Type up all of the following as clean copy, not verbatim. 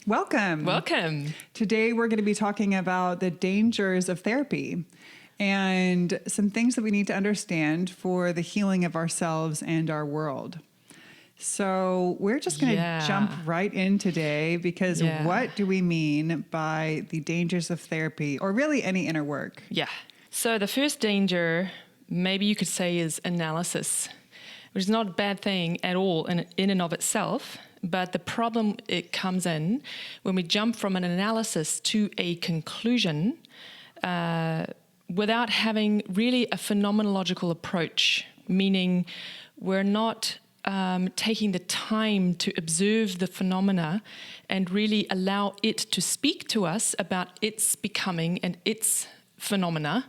Welcome. Welcome. Today we're going to be talking about the dangers of therapy and some things that we need to understand for the healing of ourselves and our world. So we're just going to jump right in today because what do we mean by the dangers of therapy or really any inner work? Yeah. So the first danger, maybe you could say, is analysis, which is not a bad thing at all in and of itself. But the problem, it comes in when we jump from an analysis to a conclusion without having really a phenomenological approach, meaning we're not taking the time to observe the phenomena and really allow it to speak to us about its becoming and its phenomena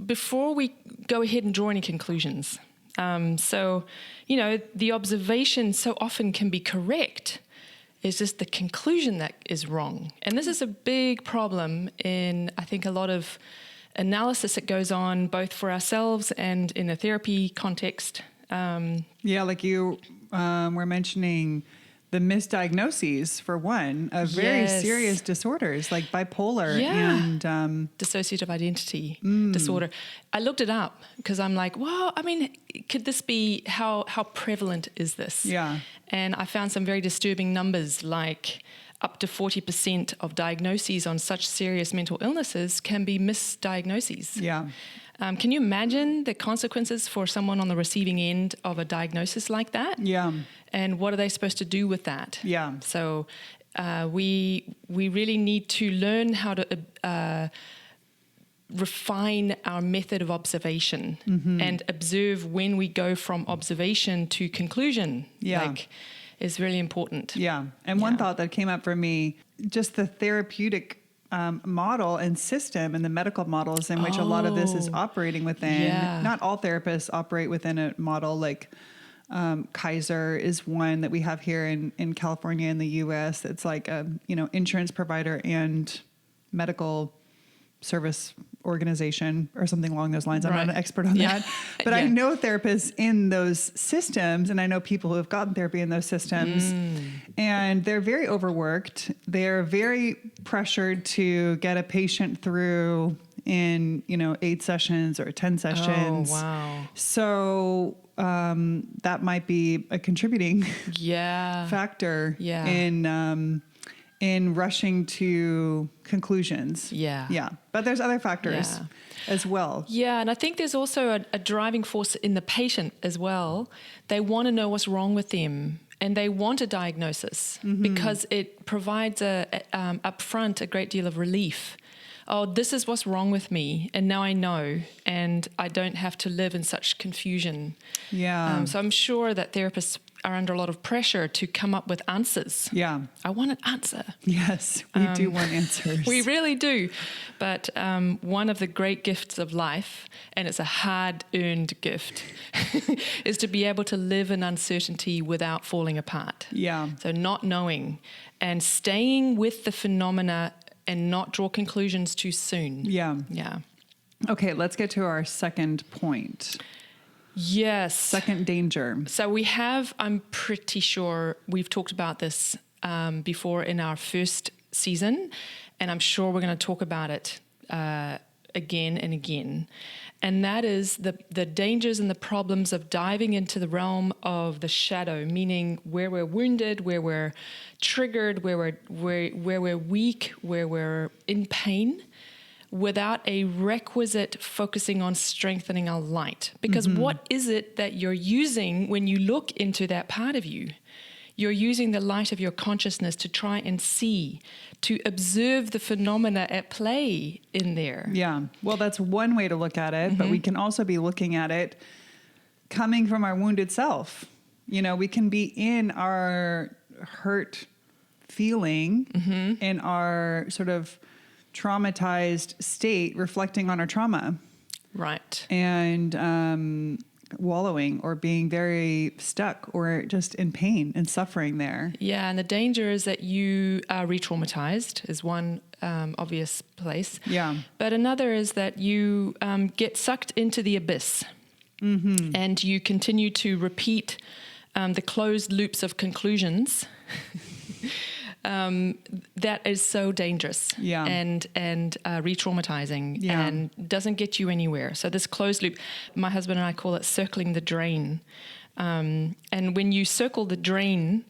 before we go ahead and draw any conclusions. So, the observation so often can be correct. It's just the conclusion that is wrong. And this is a big problem in, I think, a lot of analysis that goes on both for ourselves and in a therapy context. Like you were mentioning the misdiagnoses, for one, of very serious disorders like bipolar and dissociative identity disorder. I looked it up because I'm like, well, I mean, could this be, how prevalent is this? Yeah. And I found some very disturbing numbers, like up to 40% of diagnoses on such serious mental illnesses can be misdiagnoses. Yeah. Can you imagine the consequences for someone on the receiving end of a diagnosis like that? Yeah. And what are they supposed to do with that? Yeah. So we really need to learn how to refine our method of observation and observe when we go from observation to conclusion. Is really important. Yeah. And one thought that came up for me, just the therapeutic model and system and the medical models in which a lot of this is operating within. Not all therapists operate within a model like Kaiser is one that we have here in California in the U.S. It's like a insurance provider and medical service organization or something along those lines. I'm not an expert on that, but I know therapists in those systems, and I know people who have gotten therapy in those systems, and they're very overworked. They're very pressured to get a patient through in 8 sessions or 10 sessions. Oh, wow. So that might be a contributing factor in rushing to conclusions. Yeah. But there's other factors as well. Yeah, and I think there's also a driving force in the patient as well. They want to know what's wrong with them, and they want a diagnosis because it provides upfront a great deal of relief. Oh, this is what's wrong with me, and now I know, and I don't have to live in such confusion. Yeah. So I'm sure that therapists are under a lot of pressure to come up with answers. Yeah. I want an answer. Yes, we do want answers. We really do. But one of the great gifts of life, and it's a hard-earned gift, is to be able to live in uncertainty without falling apart. Yeah. So not knowing and staying with the phenomena and not draw conclusions too soon. Yeah. Yeah. Okay, let's get to our second point. Yes. Second danger. So we have, I'm pretty sure we've talked about this before in our first season, and I'm sure we're going to talk about it again and again. And that is the dangers and the problems of diving into the realm of the shadow, meaning where we're wounded, where we're triggered, where we're weak, where we're in pain, without a requisite focusing on strengthening our light. Because what is it that you're using when you look into that part of you? You're using the light of your consciousness to try and see, to observe the phenomena at play in there. Yeah. Well, that's one way to look at it, but we can also be looking at it coming from our wounded self. We can be in our hurt feeling, in our sort of traumatized state, reflecting on our trauma. Right. And wallowing or being very stuck or just in pain and suffering there. Yeah, and the danger is that you are re-traumatized is one obvious place. Yeah. But another is that you get sucked into the abyss and you continue to repeat the closed loops of conclusions that is so dangerous and re-traumatizing and doesn't get you anywhere. So this closed loop, my husband and I call it circling the drain. And when you circle the drain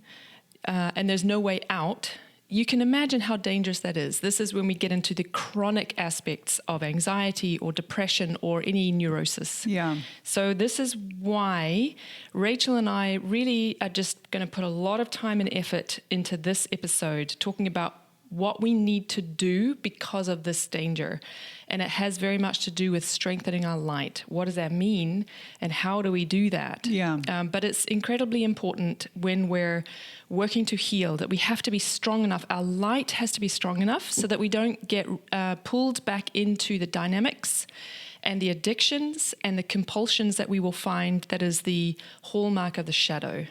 and there's no way out, you can imagine how dangerous that is. This is when we get into the chronic aspects of anxiety or depression or any neurosis. Yeah. So this is why Rachel and I really are just going to put a lot of time and effort into this episode, talking about what we need to do because of this danger. And it has very much to do with strengthening our light. What does that mean? And how do we do that? Yeah. But it's incredibly important when we're working to heal that we have to be strong enough. Our light has to be strong enough so that we don't get pulled back into the dynamics and the addictions and the compulsions that we will find that is the hallmark of the shadow.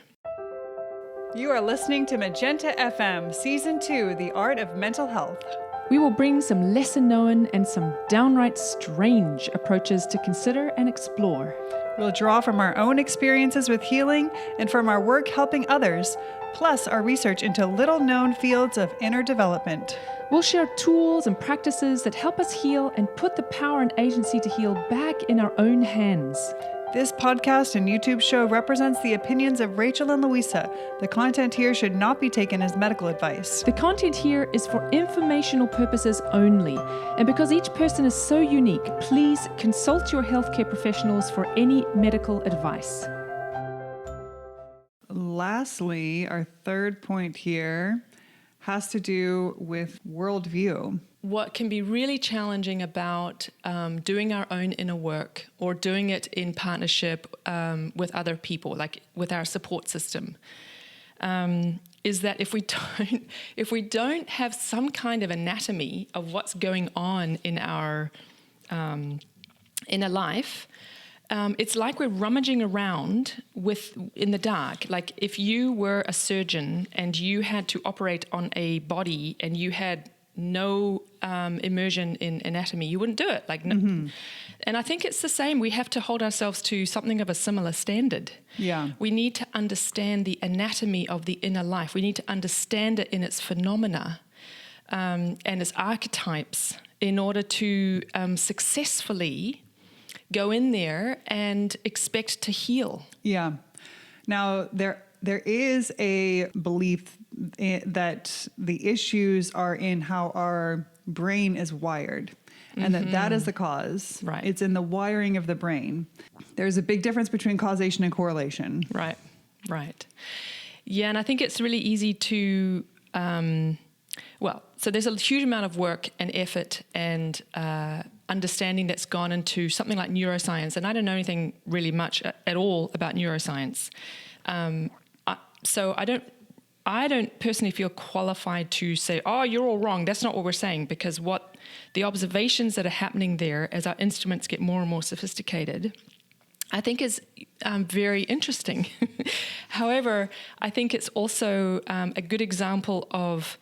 You are listening to Magenta FM, Season 2, The Art of Mental Health. We will bring some lesser known and some downright strange approaches to consider and explore. We'll draw from our own experiences with healing and from our work helping others, plus our research into little-known fields of inner development. We'll share tools and practices that help us heal and put the power and agency to heal back in our own hands. This podcast and YouTube show represents the opinions of Rachel and Louisa. The content here should not be taken as medical advice. The content here is for informational purposes only. And because each person is so unique, please consult your healthcare professionals for any medical advice. Lastly, our third point here has to do with worldview. What can be really challenging about doing our own inner work or doing it in partnership with other people, like with our support system, is that if we don't have some kind of anatomy of what's going on in our inner life, it's like we're rummaging around in the dark. Like if you were a surgeon and you had to operate on a body and you had no immersion in anatomy, you wouldn't do it. And I think it's the same. We have to hold ourselves to something of a similar standard. Yeah. We need to understand the anatomy of the inner life. We need to understand it in its phenomena and its archetypes in order to successfully go in there and expect to heal. Yeah. Now, there is a belief that the issues are in how our brain is wired, and that is the cause. Right. It's in the wiring of the brain. There's a big difference between causation and correlation. Right. Yeah, and I think it's really easy to, so there's a huge amount of work and effort and understanding that's gone into something like neuroscience, and I don't know anything really much at all about neuroscience. So I don't personally feel qualified to say, oh, you're all wrong. That's not what we're saying, because what the observations that are happening there as our instruments get more and more sophisticated, I think is very interesting. However, I think it's also a good example of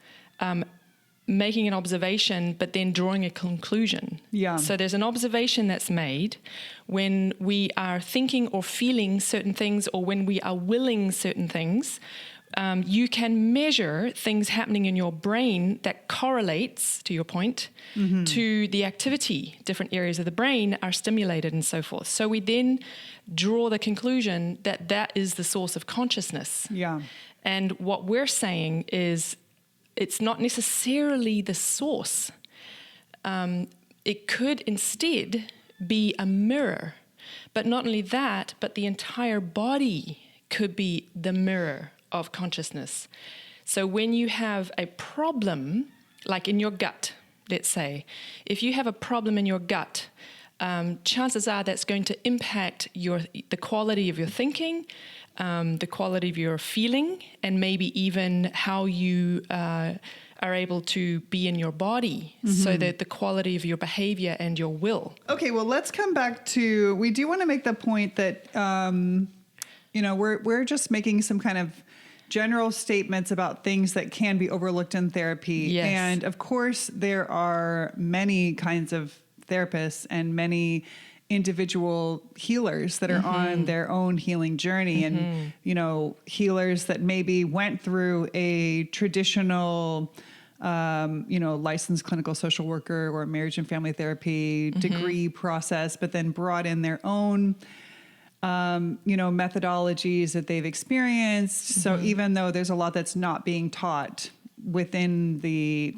making an observation, but then drawing a conclusion. Yeah. So there's an observation that's made when we are thinking or feeling certain things, or when we are willing certain things. You can measure things happening in your brain that correlates, to your point, to the activity. Different areas of the brain are stimulated and so forth. So we then draw the conclusion that that is the source of consciousness. Yeah. And what we're saying is it's not necessarily the source. It could instead be a mirror. But not only that, but the entire body could be the mirror of consciousness. So when you have a problem, like in your gut, let's say, if you have a problem in your gut, chances are that's going to impact the quality of your thinking, the quality of your feeling, and maybe even how you are able to be in your body, so that the quality of your behavior and your will. Okay, well, let's come back to, we do want to make the point that, we're just making some kind of general statements about things that can be overlooked in therapy. Yes. And of course, there are many kinds of therapists and many individual healers that are on their own healing journey, and healers that maybe went through a traditional licensed clinical social worker or marriage and family therapy degree process, but then brought in their own methodologies that they've experienced. So even though there's a lot that's not being taught within the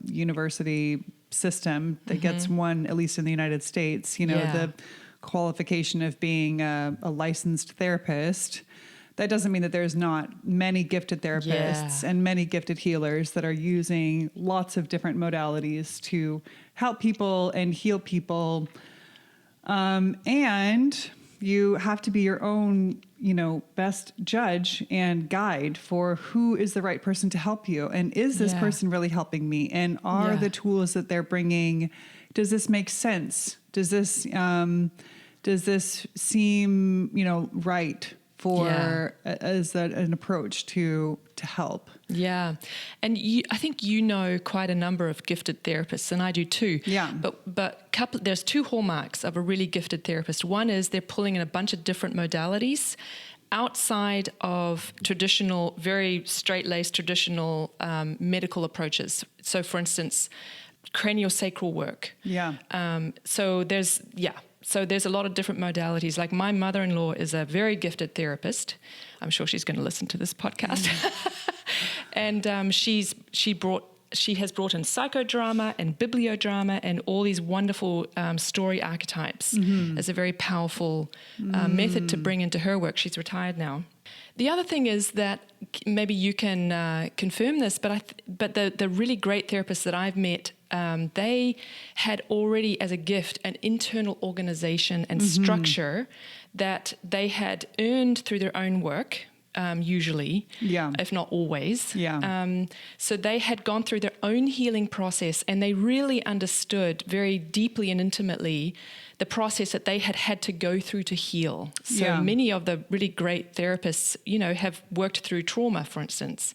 university system that gets one, at least in the United States, the qualification of being a licensed therapist, that doesn't mean that there's not many gifted therapists and many gifted healers that are using lots of different modalities to help people and heal people. And you have to be your own, best judge and guide for who is the right person to help you. And is this person really helping me? And are the tools that they're bringing, does this make sense? Does this seem, right for as an approach to help? Yeah. And I think quite a number of gifted therapists, and I do too. Yeah. But there's two hallmarks of a really gifted therapist. One is they're pulling in a bunch of different modalities outside of traditional, very straight-laced traditional medical approaches. So for instance, craniosacral work. Yeah. So there's a lot of different modalities. Like my mother-in-law is a very gifted therapist. I'm sure she's going to listen to this podcast. And she has brought in psychodrama and bibliodrama and all these wonderful story archetypes as a very powerful method to bring into her work. She's retired now. The other thing is that maybe you can confirm this, but the really great therapists that I've met, they had already as a gift an internal organization and structure that they had earned through their own work, usually, if not always. So they had gone through their own healing process, and they really understood very deeply and intimately the process that they had to go through to heal. So many of the really great therapists, have worked through trauma, for instance.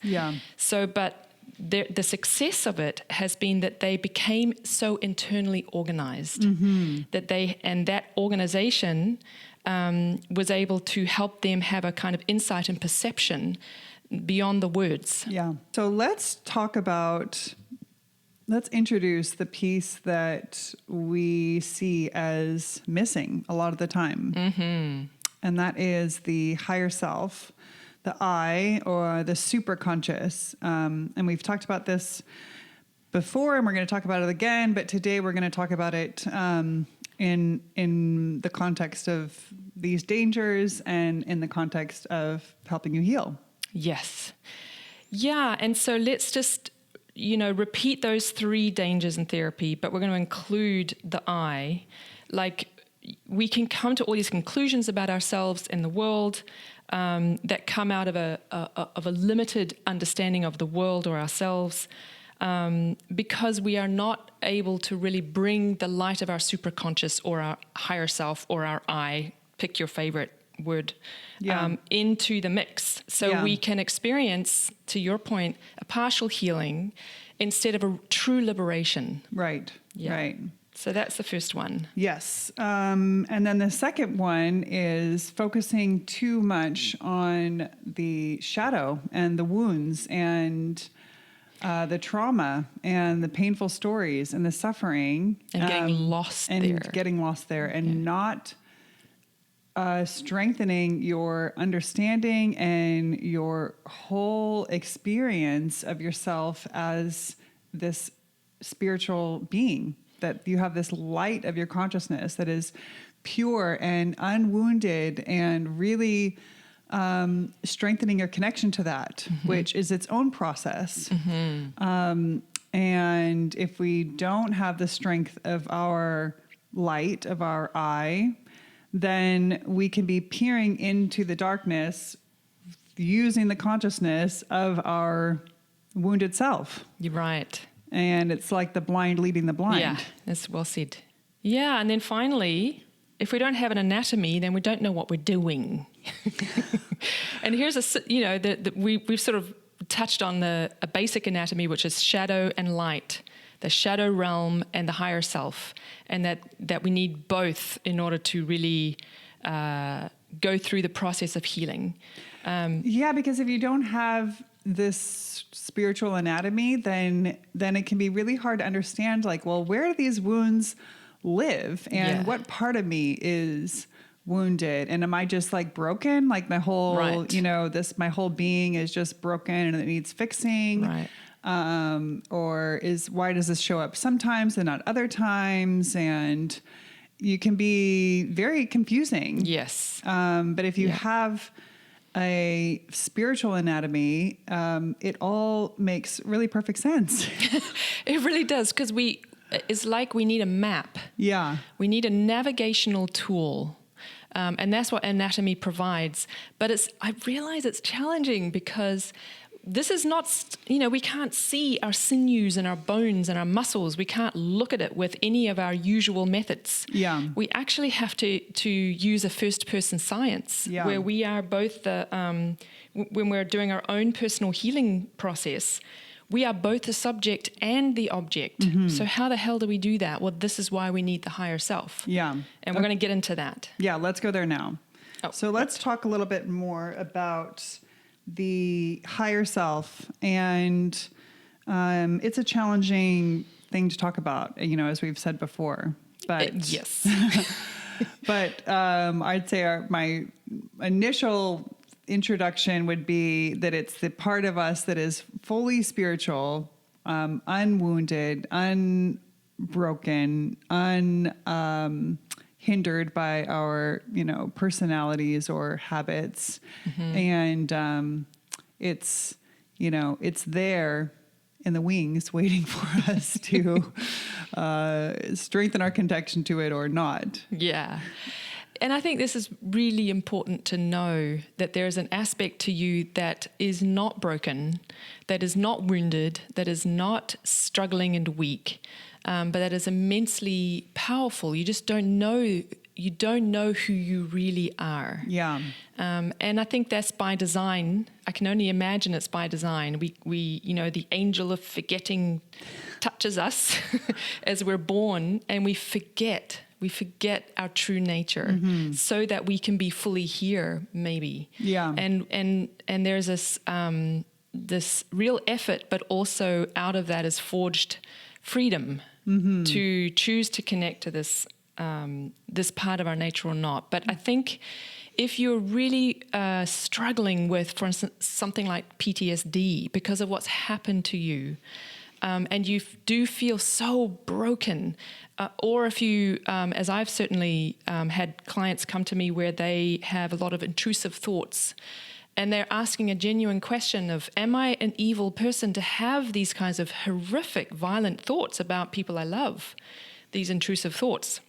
So, but the success of it has been that they became so internally organized that that organization was able to help them have a kind of insight and perception beyond the words. So let's introduce the piece that we see as missing a lot of the time. And that is the higher self, the I, or the superconscious. And we've talked about this before, and we're going to talk about it again, but today we're going to talk about it in the context of these dangers and in the context of helping you heal. Yes. Yeah, and so let's just, repeat those three dangers in therapy, but we're going to include the I. Like, we can come to all these conclusions about ourselves and the world that come out of a limited understanding of the world or ourselves, because we are not able to really bring the light of our superconscious or our higher self or our I, pick your favorite word, into the mix. So we can experience, to your point, a partial healing instead of a true liberation. Right. So that's the first one. Yes. And then the second one is focusing too much on the shadow and the wounds and the trauma and the painful stories and the suffering. And getting lost there. And not strengthening your understanding and your whole experience of yourself as this spiritual being, that you have this light of your consciousness that is pure and unwounded, and really strengthening your connection to that, which is its own process. And if we don't have the strength of our light, of our I, then we can be peering into the darkness using the consciousness of our wounded self. You're right. And it's like the blind leading the blind. Yeah, that's well said. Yeah, and then finally, if we don't have an anatomy, then we don't know what we're doing. And here's we've sort of touched on a basic anatomy, which is shadow and light. the shadow realm and the higher self, and that we need both in order to really go through the process of healing. Because if you don't have this spiritual anatomy, then it can be really hard to understand, like, well, where do these wounds live, and what part of me is wounded, and am I just like broken, like my whole my whole being is just broken and it needs fixing, or why does this show up sometimes and not other times? And you can be very confusing. Yes. But if you have a spiritual anatomy, it all makes really perfect sense. It really does, because it's like we need a map. Yeah. We need a navigational tool. And that's what anatomy provides. But I realize it's challenging, because this is not, we can't see our sinews and our bones and our muscles. We can't look at it with any of our usual methods. Yeah. We actually have to use a first-person science, where we are both when we're doing our own personal healing process, we are both the subject and the object. Mm-hmm. So how the hell do we do that? Well, this is why we need the higher self. Yeah. And we're going to get into that. Yeah, let's go there now. So let's talk a little bit more about the higher self. And it's a challenging thing to talk about, as we've said before. But yes. But I'd say my initial introduction would be that it's the part of us that is fully spiritual, unwounded, unbroken, hindered by our, personalities or habits. Mm-hmm. And it's there in the wings waiting for us to strengthen our connection to it or not. Yeah. And I think this is really important to know, that there is an aspect to you that is not broken, that is not wounded, that is not struggling and weak, but that is immensely powerful. You just don't know. You don't know who you really are. Yeah. And I think that's by design. I can only imagine it's by design. We the angel of forgetting touches us as we're born, and we forget our true nature, so that we can be fully here, maybe. Yeah. And there's this real effort, but also out of that is forged freedom to choose to connect to this part of our nature or not. But I think if you're really struggling with, for instance, something like PTSD because of what's happened to you, and you do feel so broken, or if you, as I've certainly had clients come to me where they have a lot of intrusive thoughts, and they're asking a genuine question of, am I an evil person to have these kinds of horrific, violent thoughts about people I love, these intrusive thoughts?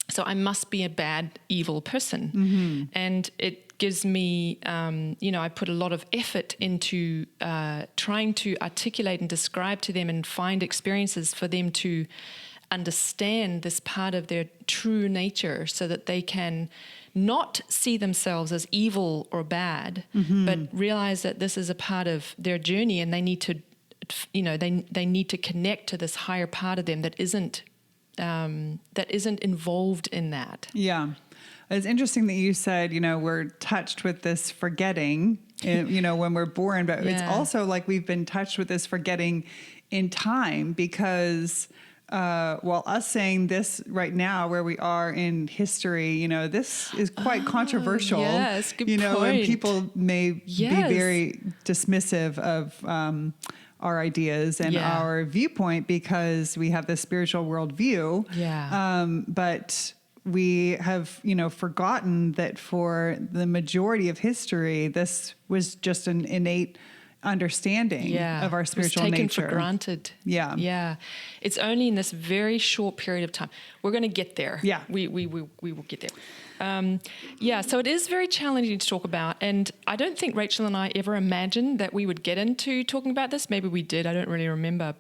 So I must be a bad, evil person. Mm-hmm. And it gives me, I put a lot of effort into trying to articulate and describe to them and find experiences for them to understand this part of their true nature, so that they can not see themselves as evil or bad, but realize that this is a part of their journey, and they need to, they need to connect to this higher part of them that isn't involved in that. Yeah. It's interesting that you said, we're touched with this forgetting, when we're born, but it's also like we've been touched with this forgetting in time, because us saying this right now, where we are in history, this is quite controversial. Yes, good point. And people may be very dismissive of our ideas and our viewpoint, because we have this spiritual worldview. Yeah. But we have, forgotten that for the majority of history, this was just an innate understanding of our spiritual nature. It was taken for granted. Yeah. Yeah. It's only in this very short period of time. We're going to get there. Yeah. We will get there. So it is very challenging to talk about, and I don't think Rachel and I ever imagined that we would get into talking about this. Maybe we did. I don't really remember,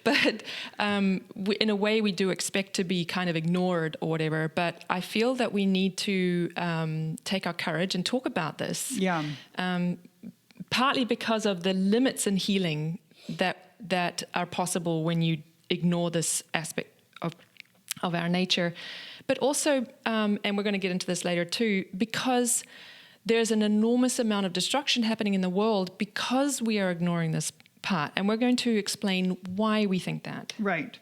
but in a way we do expect to be kind of ignored or whatever. But I feel that we need to take our courage and talk about this. Yeah. Partly because of the limits in healing that are possible when you ignore this aspect of our nature. But also, and we're going to get into this later too, because there's an enormous amount of destruction happening in the world because we are ignoring this part. And we're going to explain why we think that. Right.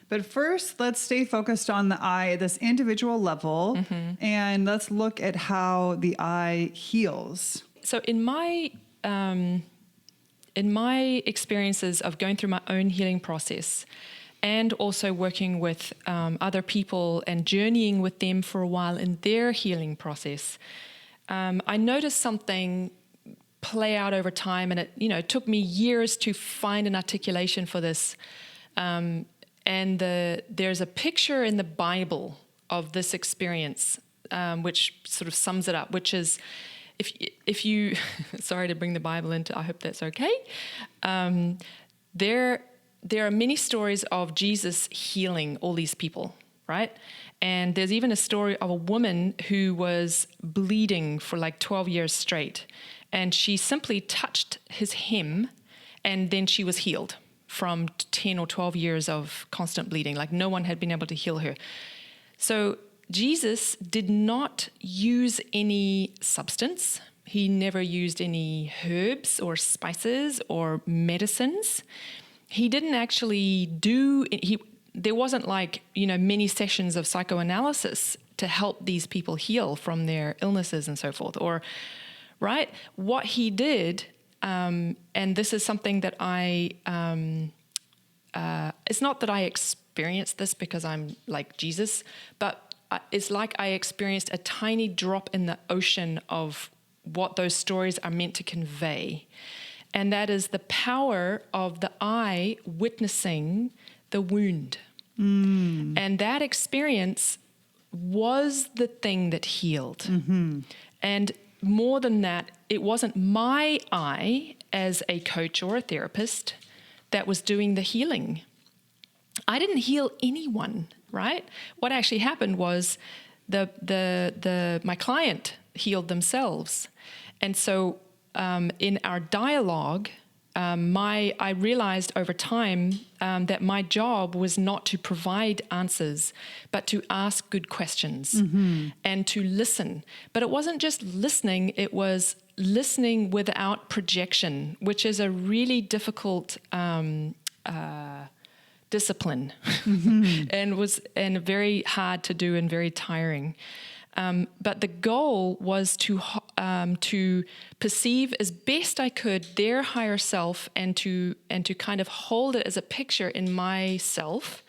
But first, let's stay focused on the eye at this individual level, and let's look at how the eye heals. So in my experiences of going through my own healing process, and also working with other people and journeying with them for a while in their healing process, I noticed something play out over time, and it took me years to find an articulation for this. And there's a picture in the Bible of this experience, which sort of sums it up, which is, if you, sorry to bring the Bible into, I hope that's okay. There are many stories of Jesus healing all these people, right? And there's even a story of a woman who was bleeding for like 12 years straight. And she simply touched his hem, and then she was healed from 10 or 12 years of constant bleeding. Like no one had been able to heal her. So Jesus did not use any substance. He never used any herbs or spices or medicines. He didn't actually there wasn't like, many sessions of psychoanalysis to help these people heal from their illnesses and so forth, or, right? What he did, and this is something that it's not that I experienced this because I'm like Jesus, but it's like I experienced a tiny drop in the ocean of what those stories are meant to convey. And that is the power of the eye witnessing the wound. And that experience was the thing that healed. And more than that, it wasn't my eye as a coach or a therapist that was doing the healing. I didn't heal anyone, right? What actually happened was my client healed themselves. And so in our dialogue, I realized over time that my job was not to provide answers, but to ask good questions and to listen. But it wasn't just listening, it was listening without projection, which is a really difficult discipline and very hard to do and very tiring. But the goal was to perceive as best I could their higher self and to kind of hold it as a picture in myself,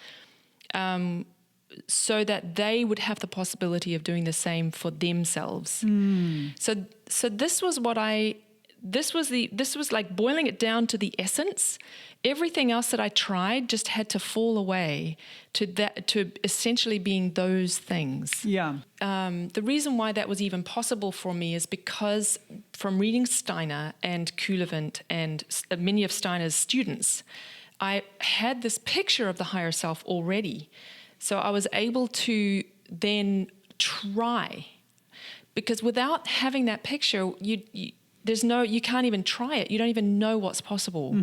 so that they would have the possibility of doing the same for themselves. So this was this was like boiling it down to the essence. Everything else that I tried just had to fall away to essentially being those things. Yeah. The reason why that was even possible for me is because from reading Steiner and Kuhlevent and many of Steiner's students, I had this picture of the higher self already. So I was able to then try, because without having that picture, you can't even try it. You don't even know what's possible.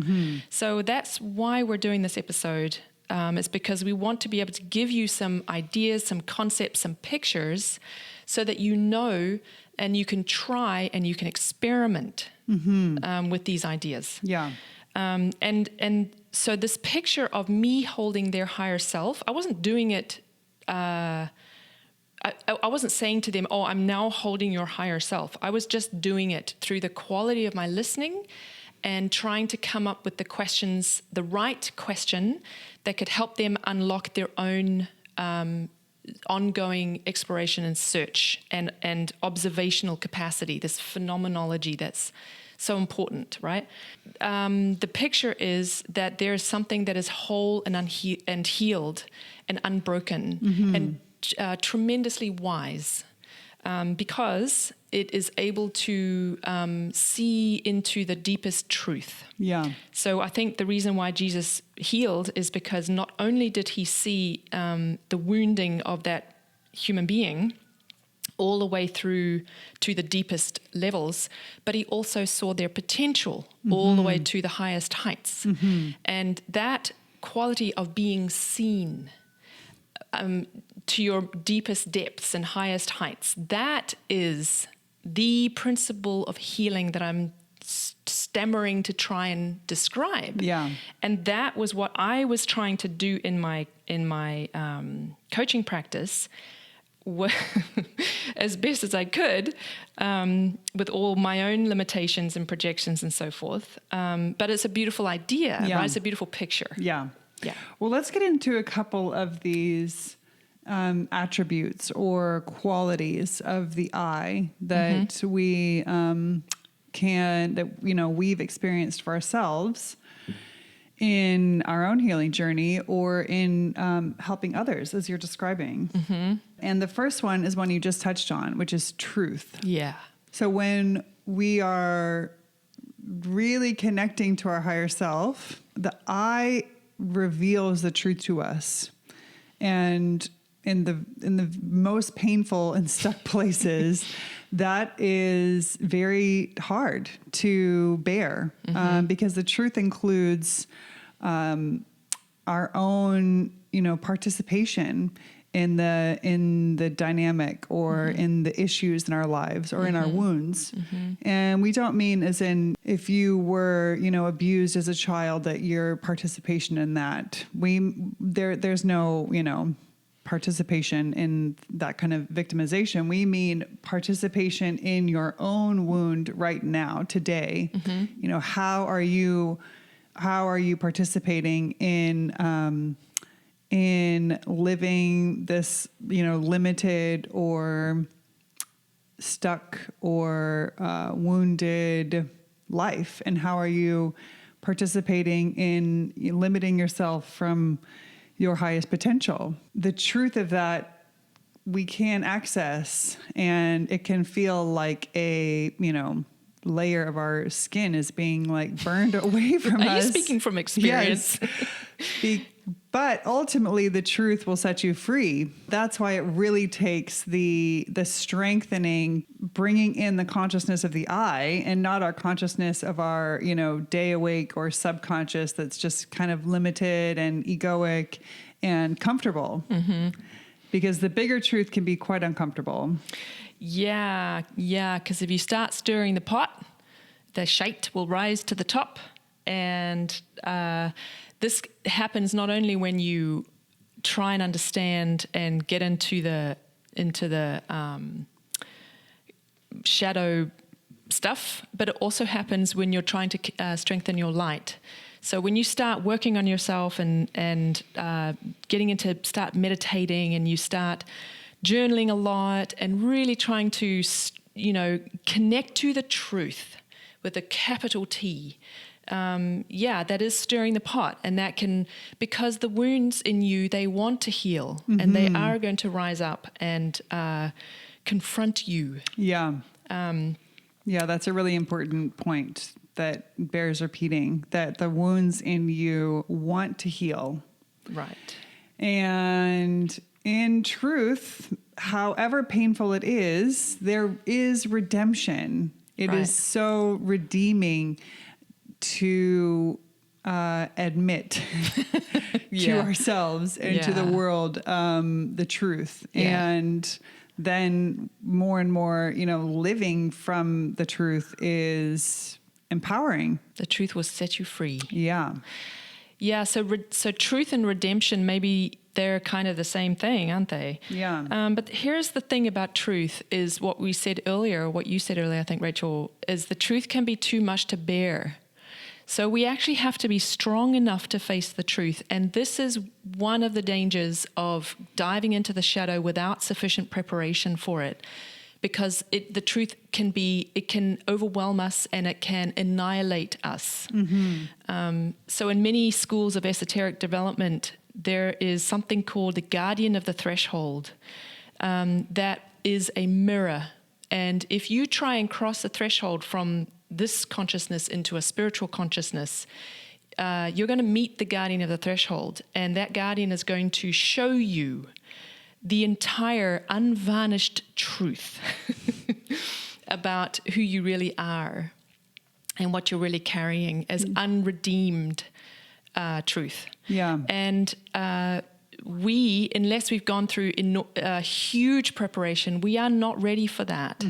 So that's why we're doing this episode. It's because we want to be able to give you some ideas, some concepts, some pictures, so that you know and you can try and you can experiment with these ideas. Yeah. And so this picture of me holding their higher self, I wasn't doing it. I wasn't saying to them, "Oh, I'm now holding your higher self." I was just doing it through the quality of my listening and trying to come up with the right question that could help them unlock their own ongoing exploration and search and observational capacity, this phenomenology that's so important, right? The picture is that there is something that is whole and healed and unbroken and tremendously wise, because it is able to see into the deepest truth. Yeah. So I think the reason why Jesus healed is because not only did he see the wounding of that human being, all the way through to the deepest levels, but he also saw their potential all the way to the highest heights. And that quality of being seen to your deepest depths and highest heights, that is the principle of healing that I'm stammering to try and describe. Yeah. And that was what I was trying to do in my coaching practice, as best as I could, with all my own limitations and projections and so forth. But it's a beautiful idea, right? It's a beautiful picture. Yeah. Yeah. Well, let's get into a couple of these attributes or qualities of the I that we we've experienced for ourselves in our own healing journey or in helping others, as you're describing. And the first one is one you just touched on, which is truth. Yeah. So when we are really connecting to our higher self, the I reveals the truth to us. And in the most painful and stuck places, that is very hard to bear, because the truth includes our own, participation in the dynamic or in the issues in our lives or in our wounds. And we don't mean as in if you were, abused as a child, that your participation in that. There's no, participation in that kind of victimization. We mean participation in your own wound right now, today. How are you participating in living this, limited or stuck or wounded life? And how are you participating in limiting yourself from your highest potential? The truth of that we can access, and it can feel like a, layer of our skin is being like burned away from us. Are you speaking from experience? Yes. But ultimately the truth will set you free. That's why it really takes the strengthening, bringing in the consciousness of the I, and not our consciousness of our, day awake or subconscious that's just kind of limited and egoic and comfortable. Because the bigger truth can be quite uncomfortable. Yeah, because if you start stirring the pot, the shite will rise to the top. And this happens not only when you try and understand and get into the shadow stuff, but it also happens when you're trying to strengthen your light. So when you start working on yourself and start meditating, and you start journaling a lot and really trying to, connect to the truth with a capital T, that is stirring the pot. And that can, because the wounds in you, they want to heal, and they are going to rise up and confront you. Yeah. That's a really important point that bears repeating, that the wounds in you want to heal. Right. And in truth, however painful it is, there is redemption. It is so redeeming to admit to ourselves and to the world the truth. And then more and more, living from the truth is empowering. The truth will set you free. Yeah. Yeah. So truth and redemption, maybe they're kind of the same thing, aren't they? Yeah. But here's the thing about truth is what we said earlier, what you said earlier, I think, Rachel, is the truth can be too much to bear. So we actually have to be strong enough to face the truth. And this is one of the dangers of diving into the shadow without sufficient preparation for it. Because the truth can overwhelm us, and it can annihilate us. So in many schools of esoteric development, there is something called the guardian of the threshold. That is a mirror. And if you try and cross the threshold from this consciousness into a spiritual consciousness, you're going to meet the guardian of the threshold. And that guardian is going to show you the entire unvarnished truth about who you really are and what you're really carrying as unredeemed truth. Yeah. And we, unless we've gone through huge preparation, we are not ready for that.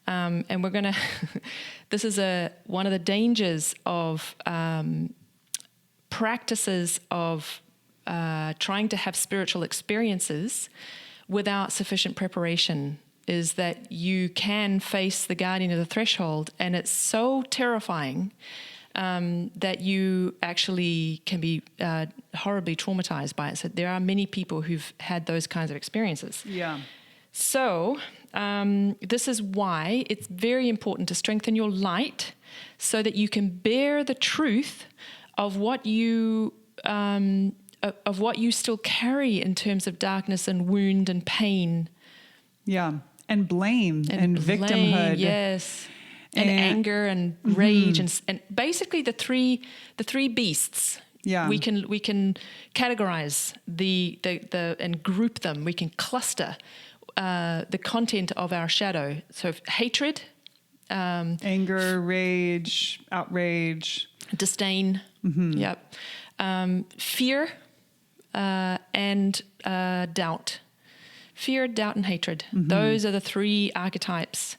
And we're going to, this is one of the dangers of practices of trying to have spiritual experiences without sufficient preparation, is that you can face the guardian of the threshold, and it's so terrifying that you actually can be horribly traumatized by it. So there are many people who've had those kinds of experiences. Yeah. So this is why it's very important to strengthen your light so that you can bear the truth of what you still carry in terms of darkness and wound and pain. Yeah. And blame and victimhood. Yes. And anger and rage and basically the three beasts. Yeah. We can categorize the and group them. We can cluster the content of our shadow. So hatred, anger, rage, outrage, disdain. Yep. Fear and doubt. Fear, doubt, and hatred. Those are the three archetypes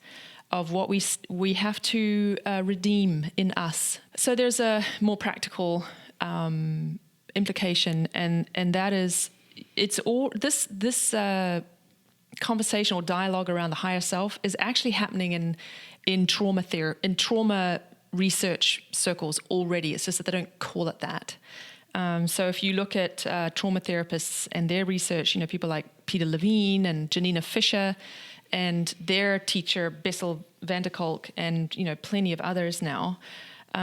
of what we have to redeem in us. So there's a more practical implication, and that is, it's all this conversation or dialogue around the higher self is actually happening in trauma research circles already. It's just that they don't call it that. So if you look at trauma therapists and their research, people like Peter Levine and Janina Fisher and their teacher Bessel van der Kolk and plenty of others now,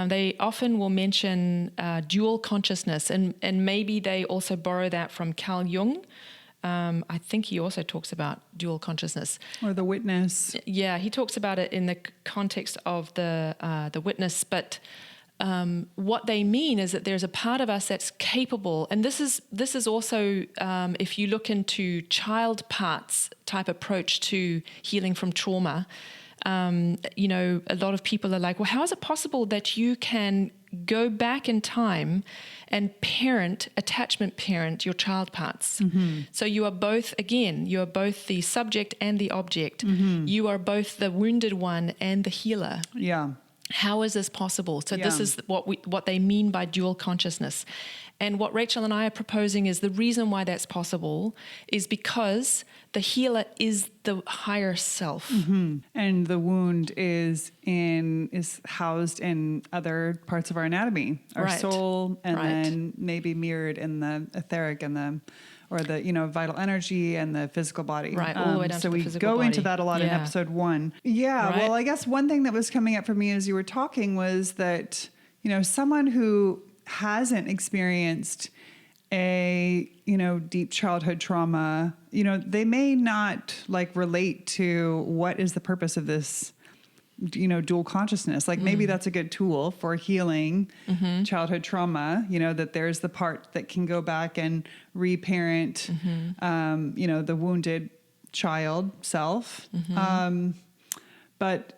they often will mention dual consciousness, and maybe they also borrow that from Carl Jung. I think he also talks about dual consciousness. Or the witness. Yeah, he talks about it in the context of the witness, but what they mean is that there's a part of us that's capable, and this is also if you look into child parts type approach to healing from trauma. A lot of people are like, well, how is it possible that you can go back in time and attachment parent your child parts? So you are both the subject and the object. You are both the wounded one and the healer. Yeah. How is this possible? So this is what they mean by dual consciousness. And what Rachel and I are proposing is the reason why that's possible is because the healer is the higher self. And the wound is housed in other parts of our anatomy, our soul, and then maybe mirrored in the etheric and the vital energy and the physical body. Right, all the way down to the physical body. So we go into that a lot in episode 1. Yeah, well, I guess one thing that was coming up for me as you were talking was that, someone who hasn't experienced a, deep childhood trauma, they may not relate to what is the purpose of this, dual consciousness. Maybe that's a good tool for healing childhood trauma, that there's the part that can go back and reparent, the wounded child self. But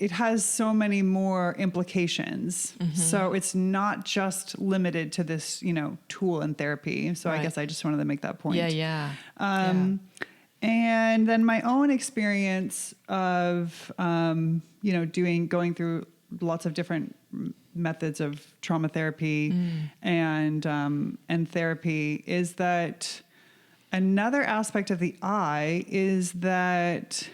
it has so many more implications. So it's not just limited to this, tool in therapy. So I guess I just wanted to make that point. Yeah. And then my own experience of, going through lots of different methods of trauma therapy and therapy is that another aspect of the eye is that,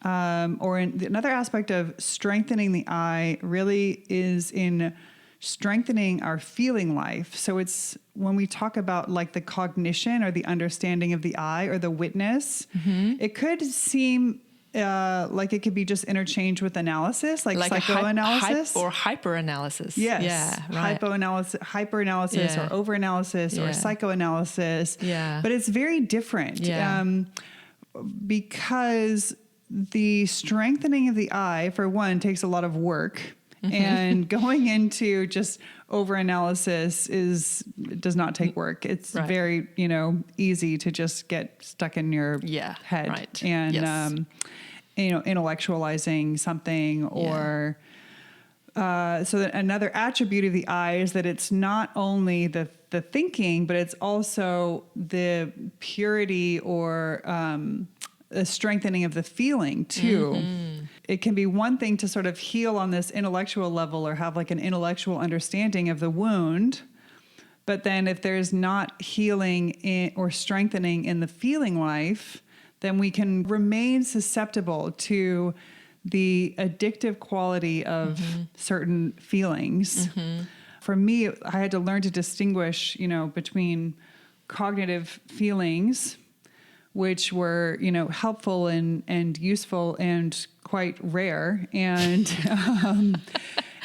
another aspect of strengthening the eye really is in strengthening our feeling life. So it's when we talk about the cognition or the understanding of the eye or the witness, it could seem like it could be just interchanged with analysis, like psychoanalysis or hyperanalysis. Yes. Yeah. Right. Hyperanalysis or overanalysis or psychoanalysis. Yeah. But it's very different. Yeah. Because the strengthening of the eye, for one, takes a lot of work. And going into just over-analysis does not take work. It's very, easy to just get stuck in your head. Right. And, intellectualizing something or... so that another attribute of the eye is that it's not only the thinking, but it's also the purity or the strengthening of the feeling too. Mm-hmm. It can be one thing to sort of heal on this intellectual level or have like an intellectual understanding of the wound. But then if there's not healing or strengthening in the feeling life, then we can remain susceptible to the addictive quality of certain feelings. Mm-hmm. For me, I had to learn to distinguish, between cognitive feelings, which were, helpful and useful and quite rare, and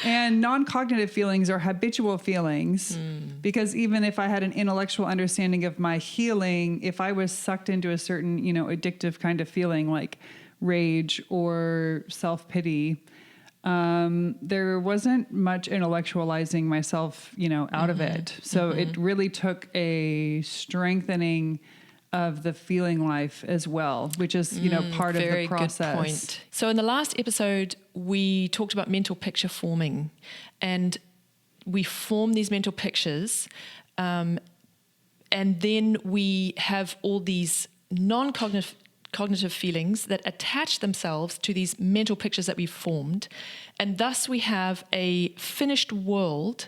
and non-cognitive feelings or habitual feelings. Because even if I had an intellectual understanding of my healing, if I was sucked into a certain, addictive kind of feeling like rage or self-pity, there wasn't much intellectualizing myself, out of it. So it really took a strengthening of the feeling life as well, which is, part of the process. Very good point. So in the last episode, we talked about mental picture forming, and we form these mental pictures, and then we have all these non-cognitive feelings that attach themselves to these mental pictures that we've formed. And thus we have a finished world,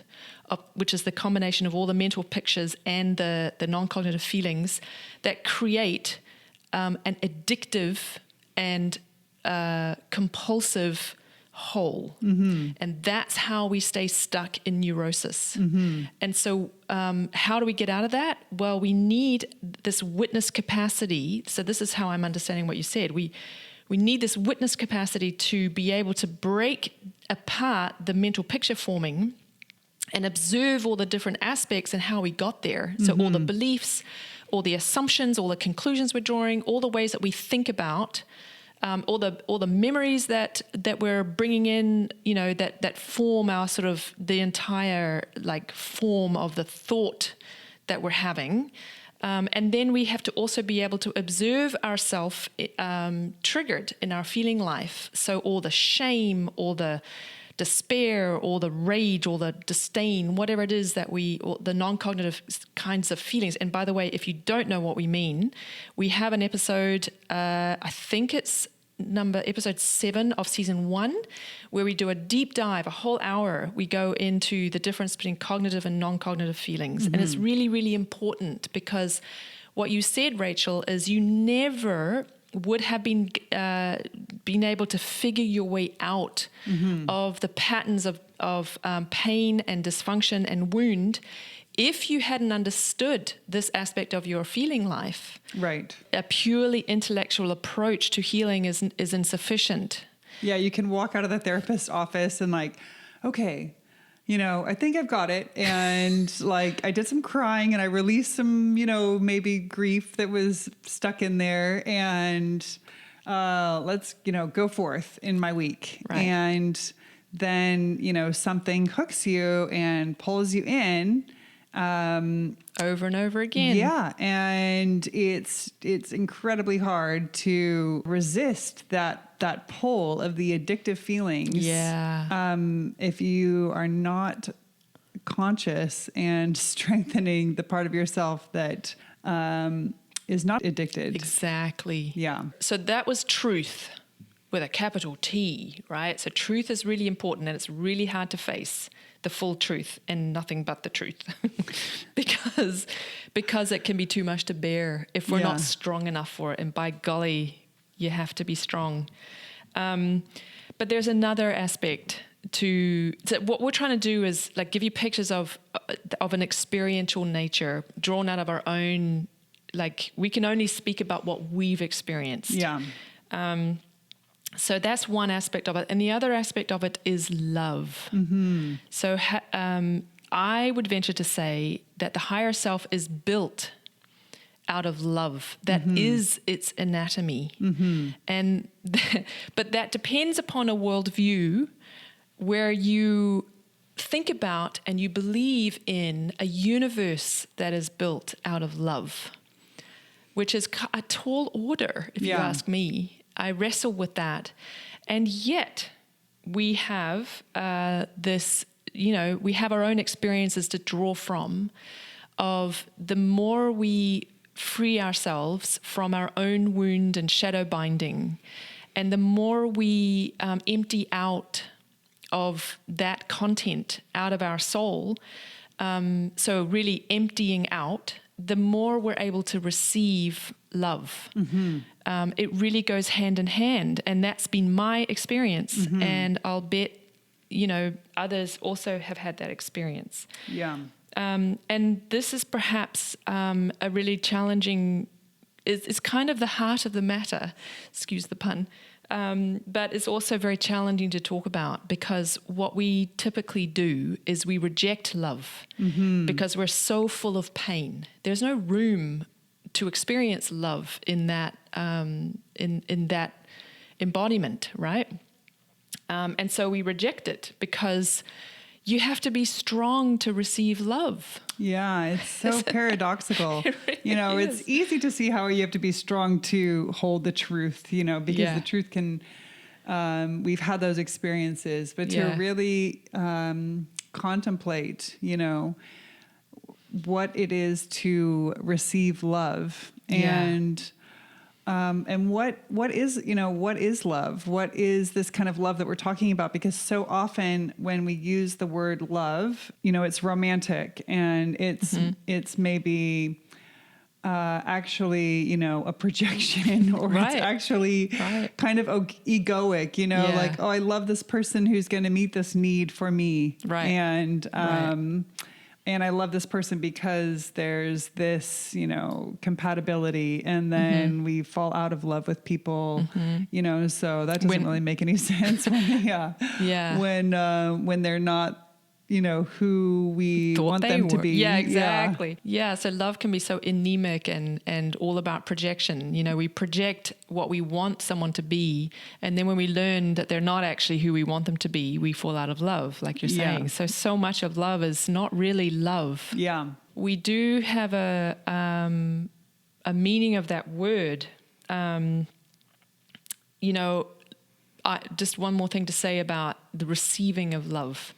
which is the combination of all the mental pictures and the non-cognitive feelings that create an addictive and compulsive whole. Mm-hmm. And that's how we stay stuck in neurosis. Mm-hmm. And so how do we get out of that? Well, we need this witness capacity. So this is how I'm understanding what you said. We need this witness capacity to be able to break apart the mental picture forming and observe all the different aspects and how we got there. So all the beliefs, all the assumptions, all the conclusions we're drawing, all the ways that we think about, all the memories that we're bringing in, that form our sort of the entire form of the thought that we're having. And then we have to also be able to observe ourselves triggered in our feeling life. So all the shame, all the despair, or the rage, or the disdain, whatever it is that or the non-cognitive kinds of feelings. And by the way, if you don't know what we mean, we have an episode, I think it's episode 7 of season 1, where we do a deep dive, a whole hour. We go into the difference between cognitive and non-cognitive feelings. Mm-hmm. And it's really, really important, because what you said, Rachel, is you never would have been able to figure your way out of the patterns of pain and dysfunction and wound if you hadn't understood this aspect of your feeling life. Right. A purely intellectual approach to healing is insufficient. Yeah, you can walk out of the therapist's office and okay, I think I've got it. And I did some crying and I released some, maybe grief that was stuck in there. And let's, go forth in my week. Right. And then, something hooks you and pulls you in. Over and over again. Yeah. And it's incredibly hard to resist that pull of the addictive feelings. Yeah. If you are not conscious and strengthening the part of yourself that, is not addicted. Exactly. Yeah. So that was truth with a capital T, right? So truth is really important, and it's really hard to face the full truth and nothing but the truth because it can be too much to bear if we're not strong enough for it. And by golly, you have to be strong. But there's another aspect so what we're trying to do is give you pictures of an experiential nature drawn out of our own, we can only speak about what we've experienced. Yeah. So that's one aspect of it. And the other aspect of it is love. Mm-hmm. So I would venture to say that the higher self is built out of love. That is its anatomy. Mm-hmm. But that depends upon a worldview where you think about and you believe in a universe that is built out of love, which is a tall order, if you ask me. I wrestle with that. And yet we have this, we have our own experiences to draw from, of the more we free ourselves from our own wound and shadow binding, and the more we empty out of that content out of our soul, so really emptying out, the more we're able to receive love. It really goes hand in hand, and that's been my experience. And I'll bet, others also have had that experience. Yeah. And this is perhaps a really challenging, it's kind of the heart of the matter, excuse the pun, but it's also very challenging to talk about, because what we typically do is we reject love because we're so full of pain. There's no room to experience love in that in that embodiment, right? And so we reject it because you have to be strong to receive love. Yeah, it's so paradoxical. Really it's easy to see how you have to be strong to hold the truth, because the truth can, we've had those experiences, but to really contemplate, what it is to receive love, and what is love? What is this kind of love that we're talking about? Because so often when we use the word love, it's romantic, and it's maybe actually, a projection, or it's actually kind of egoic, like, oh, I love this person who's going to meet this need for me. And I love this person because there's this, compatibility, and then we fall out of love with people, so that doesn't really make any sense when they're not, who we want them to be. Yeah, exactly. Yeah. So love can be so anemic and all about projection. We project what we want someone to be. And then when we learn that they're not actually who we want them to be, we fall out of love, like you're saying. So much of love is not really love. Yeah. We do have a meaning of that word. Just one more thing to say about the receiving of love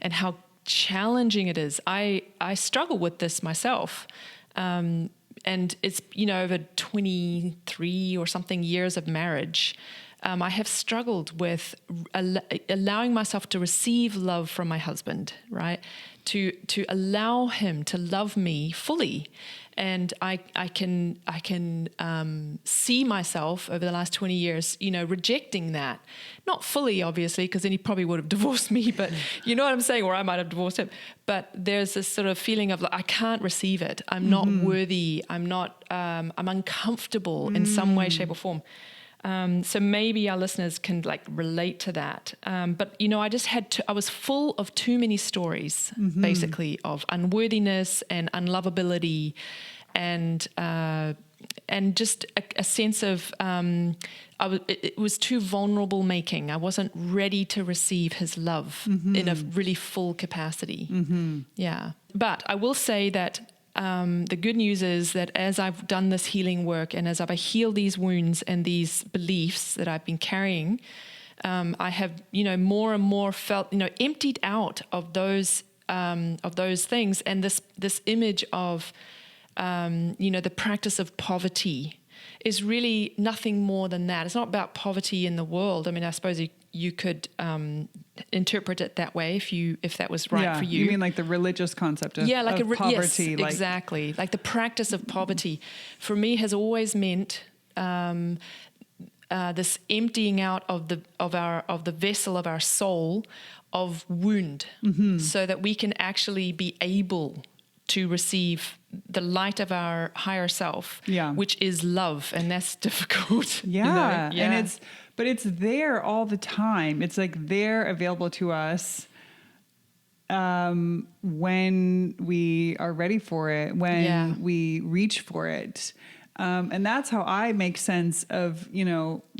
and how challenging it is. I struggle with this myself. And it's, over 23 or something years of marriage, I have struggled with allowing myself to receive love from my husband, right? To allow him to love me fully. And I can see myself over the last 20 years, rejecting that. Not fully, obviously, because then he probably would have divorced me, but you know what I'm saying, or I might have divorced him. But there's this sort of feeling of, like, I can't receive it. I'm not worthy. I'm uncomfortable in some way, shape, or form. So maybe our listeners can relate to that. But, I was full of too many stories, basically, of unworthiness and unlovability, and just a sense of, it was too vulnerable making. I wasn't ready to receive his love in a really full capacity. Yeah. But I will say that the good news is that as I've done this healing work, and as I've healed these wounds and these beliefs that I've been carrying, I have, more and more felt, emptied out of those things. And this image of, the practice of poverty is really nothing more than that. It's not about poverty in the world. I mean, I suppose you could interpret it that way if that was right for you. You mean like the religious concept of, of poverty? Yes, exactly. Like the practice of poverty for me has always meant this emptying out of the vessel of our soul of wound, so that we can actually be able to receive the light of our higher self, which is love, and that's difficult. And it's there all the time. It's like they're available to us when we are ready for it, when we reach for it. And that's how I make sense of,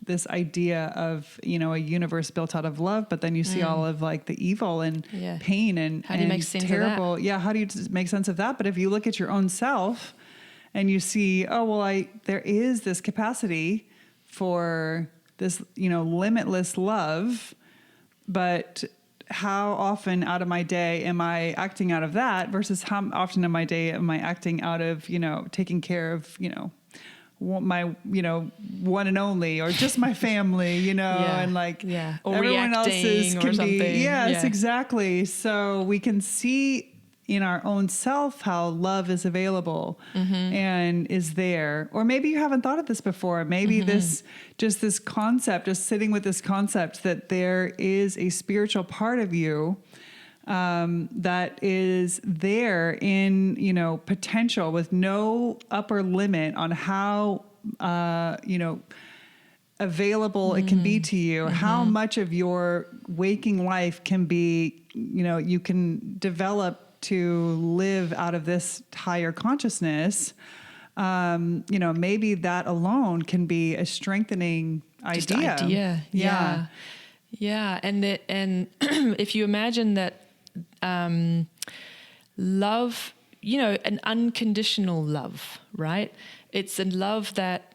this idea of, a universe built out of love, but then you see all of like the evil and pain and how do you make sense terrible. of that? Yeah. How do you make sense of that? But if you look at your own self and you see, there is this capacity for this, limitless love, but how often out of my day am I acting out of that versus how often in my day am I acting out of, taking care of, my, one and only, or just my family, and like or everyone else's can something. be. Yes, exactly. So we can see in our own self how love is available and is there. Or maybe you haven't thought of this before. Maybe this concept, just sitting with this concept that there is a spiritual part of you that is there in, potential with no upper limit on how, available it can be to you, how much of your waking life can be, you can develop to live out of this higher consciousness. Maybe that alone can be a strengthening idea. Yeah. And if you imagine that, love, an unconditional love, right? It's a love that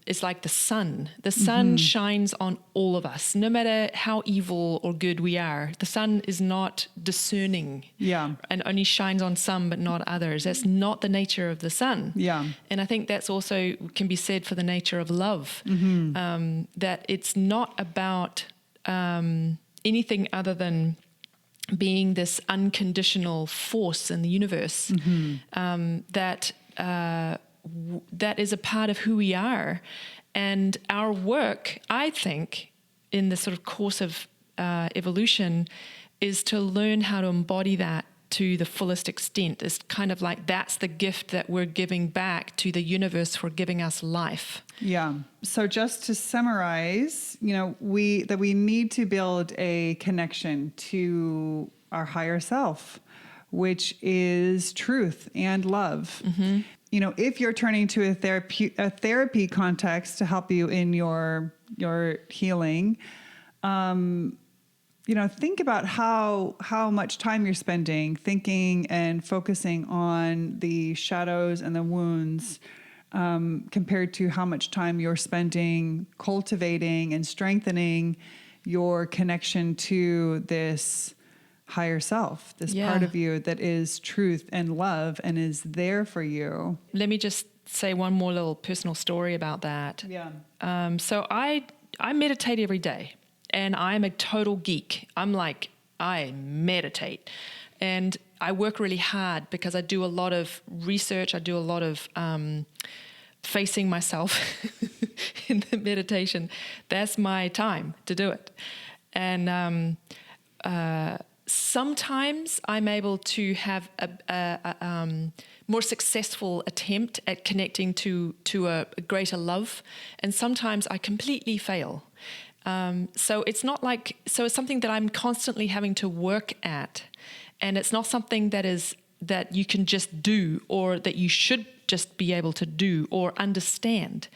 is like the sun. The sun shines on all of us, no matter how evil or good we are. The sun is not discerning, and only shines on some but not others. That's not the nature of the sun. And I think that's also can be said for the nature of love, that it's not about anything other than being this unconditional force in the universe, that is a part of who we are. And our work, I think, in the sort of course of evolution, is to learn how to embody that to the fullest extent. It's kind of like that's the gift that we're giving back to the universe for giving us life. Yeah. So just to summarize, we need to build a connection to our higher self, which is truth and love. If you're turning to a therapy context to help you in your healing, think about how much time you're spending thinking and focusing on the shadows and the wounds, compared to how much time you're spending cultivating and strengthening your connection to this higher self, this part of you that is truth and love and is there for you. Let me just say one more little personal story about that. So I meditate every day, and I'm a total geek. I meditate, and I work really hard because I do a lot of research. I do a lot of facing myself in the meditation. That's my time to do it. And sometimes I'm able to have a more successful attempt at connecting to a greater love, and sometimes I completely fail. So it's something that I'm constantly having to work at, and it's not something that you can just do, or that you should just be able to do or understand.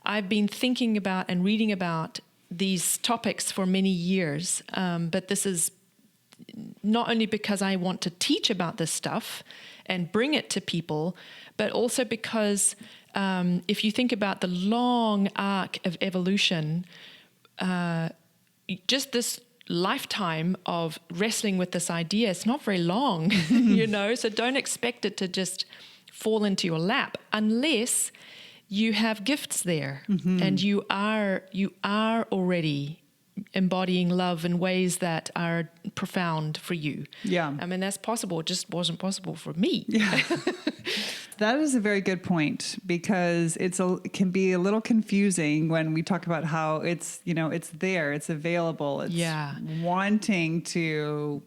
I've been thinking about and reading about these topics for many years, but this is not only because I want to teach about this stuff and bring it to people, but also because if you think about the long arc of evolution, just this lifetime of wrestling with this idea, it's not very long, so don't expect it to just fall into your lap unless you have gifts there, and you are already embodying love in ways that are profound for you. I mean, that's possible. It just wasn't possible for me. That is a very good point, because it can be a little confusing when we talk about how it's there, it's available, it's wanting to,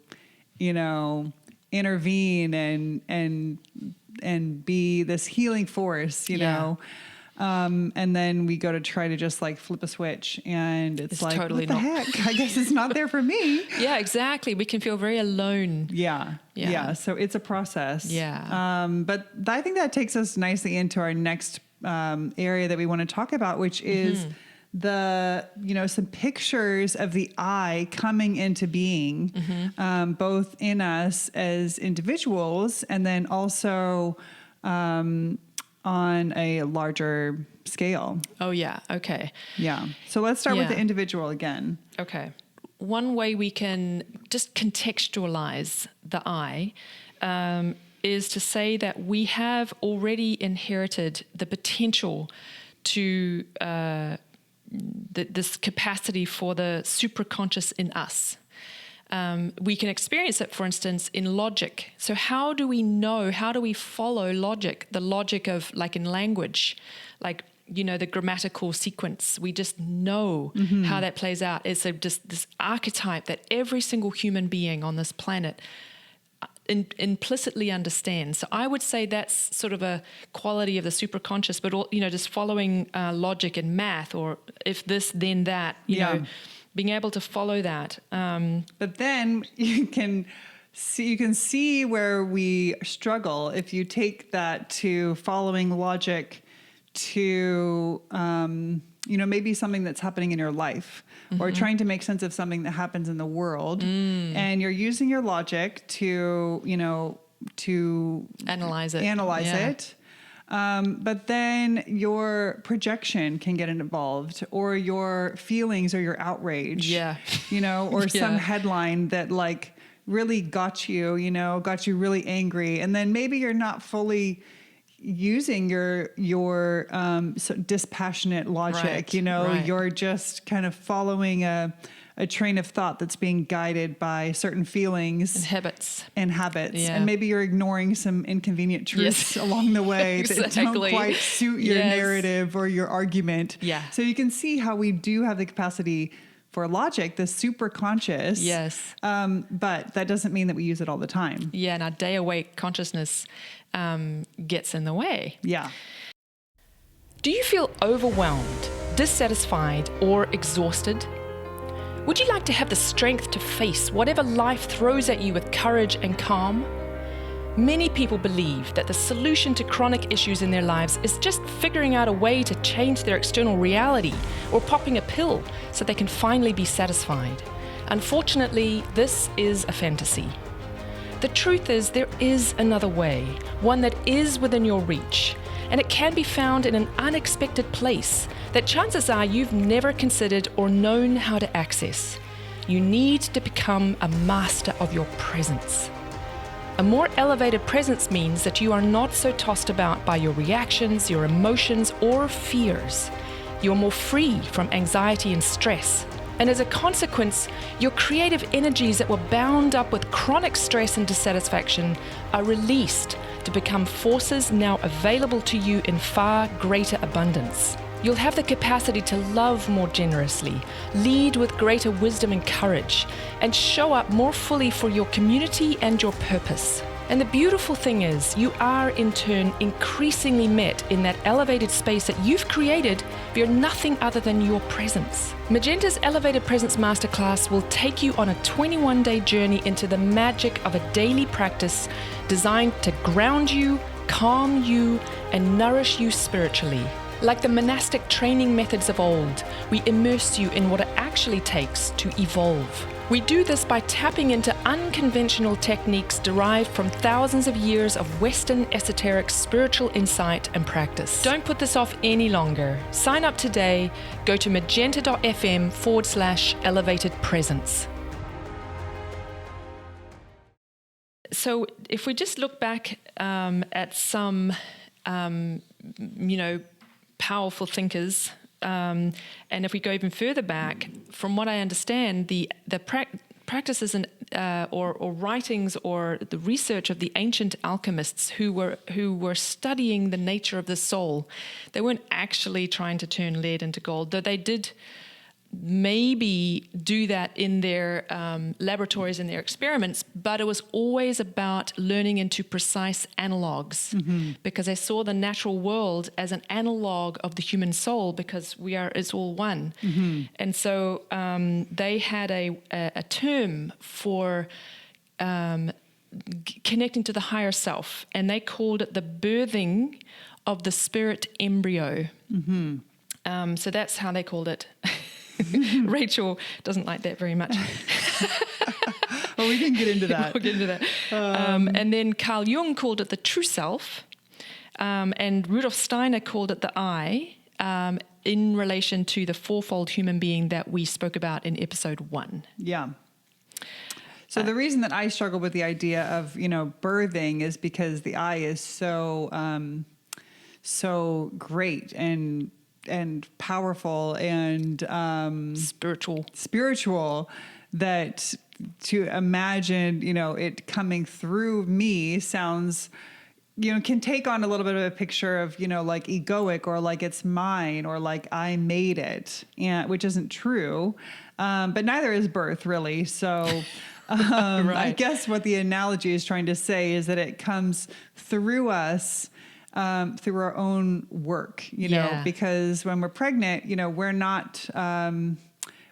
intervene and be this healing force, and then we go to try to just like flip a switch, and it's like, totally what the heck? I guess it's not there for me. Yeah, exactly. We can feel very alone. Yeah. So it's a process. Yeah. But I think that takes us nicely into our next area that we want to talk about, which is some pictures of the I coming into being, both in us as individuals and then also on a larger scale. Oh, yeah. Okay. Yeah. So let's start with the individual again. Okay. One way we can just contextualize the I is to say that we have already inherited the potential to this capacity for the supraconscious in us. We can experience it, for instance, in logic. So how do we know, how do we follow logic, the logic of, like in language, like, the grammatical sequence? We just know how that plays out. It's just this archetype that every single human being on this planet implicitly understands. So I would say that's sort of a quality of the superconscious, but just following logic and math, or if this, then that, you know, being able to follow that. But then you can see where we struggle if you take that to following logic to, maybe something that's happening in your life or trying to make sense of something that happens in the world. And you're using your logic to analyze it. But then your projection can get involved, or your feelings or your outrage, or some headline that like really got you really angry. And then maybe you're not fully using your dispassionate logic, you're just kind of following a train of thought that's being guided by certain feelings and habits. And maybe you're ignoring some inconvenient truths along the way that don't quite suit your narrative or your argument. Yeah. So you can see how we do have the capacity for logic, the super conscious. Yes. But that doesn't mean that we use it all the time. Yeah. And our day awake consciousness gets in the way. Yeah. Do you feel overwhelmed, dissatisfied, or exhausted? Would you like to have the strength to face whatever life throws at you with courage and calm? Many people believe that the solution to chronic issues in their lives is just figuring out a way to change their external reality or popping a pill so they can finally be satisfied. Unfortunately, this is a fantasy. The truth is there is another way, one that is within your reach, and it can be found in an unexpected place that chances are you've never considered or known how to access. You need to become a master of your presence. A more elevated presence means that you are not so tossed about by your reactions, your emotions, or fears. You're more free from anxiety and stress. And as a consequence, your creative energies that were bound up with chronic stress and dissatisfaction are released to become forces now available to you in far greater abundance. You'll have the capacity to love more generously, lead with greater wisdom and courage, and show up more fully for your community and your purpose. And the beautiful thing is, you are in turn increasingly met in that elevated space that you've created via nothing other than your presence. Magenta's Elevated Presence Masterclass will take you on a 21-day journey into the magic of a daily practice designed to ground you, calm you, and nourish you spiritually. Like the monastic training methods of old, we immerse you in what it actually takes to evolve. We do this by tapping into unconventional techniques derived from thousands of years of Western esoteric spiritual insight and practice. Don't put this off any longer. Sign up today. Go to magenta.fm/elevated presence. So if we just look back at some, powerful thinkers, and if we go even further back, from what I understand, the practices and or writings or the research of the ancient alchemists who were studying the nature of the soul, they weren't actually trying to turn lead into gold, though they did maybe do that in their laboratories and their experiments, but it was always about learning into precise analogs, because they saw the natural world as an analog of the human soul, because it's all one. And so they had a term for connecting to the higher self, and they called it the birthing of the spirit embryo. So that's how they called it. Rachel doesn't like that very much. Well, we can get into that. We'll get into that. And then Carl Jung called it the true self. And Rudolf Steiner called it the I, in relation to the fourfold human being that we spoke about in episode 1. Yeah. So the reason that I struggle with the idea of, birthing is because the I is so great and powerful and spiritual that to imagine, it coming through me sounds, can take on a little bit of a picture of, like egoic or like it's mine or like I made it, which isn't true. But neither is birth really. So Right. I guess what the analogy is trying to say is that it comes through us, through our own work, because when we're pregnant, we're not,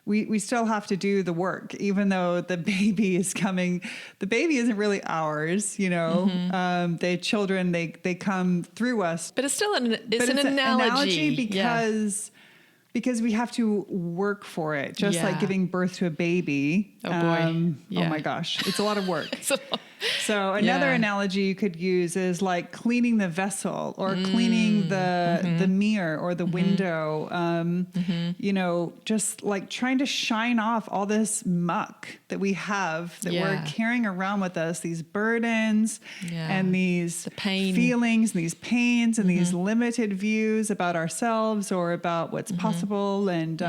we still have to do the work, even though the baby is coming. The baby isn't really ours, the children, they come through us. But it's still an analogy. Because we have to work for it, just like giving birth to a baby. Oh boy. Oh my gosh. It's a lot of work. So another analogy you could use is like cleaning the vessel or cleaning the mirror or the window, just like trying to shine off all this muck that we have that we're carrying around with us, these burdens and these feelings and these pains and these limited views about ourselves or about what's possible and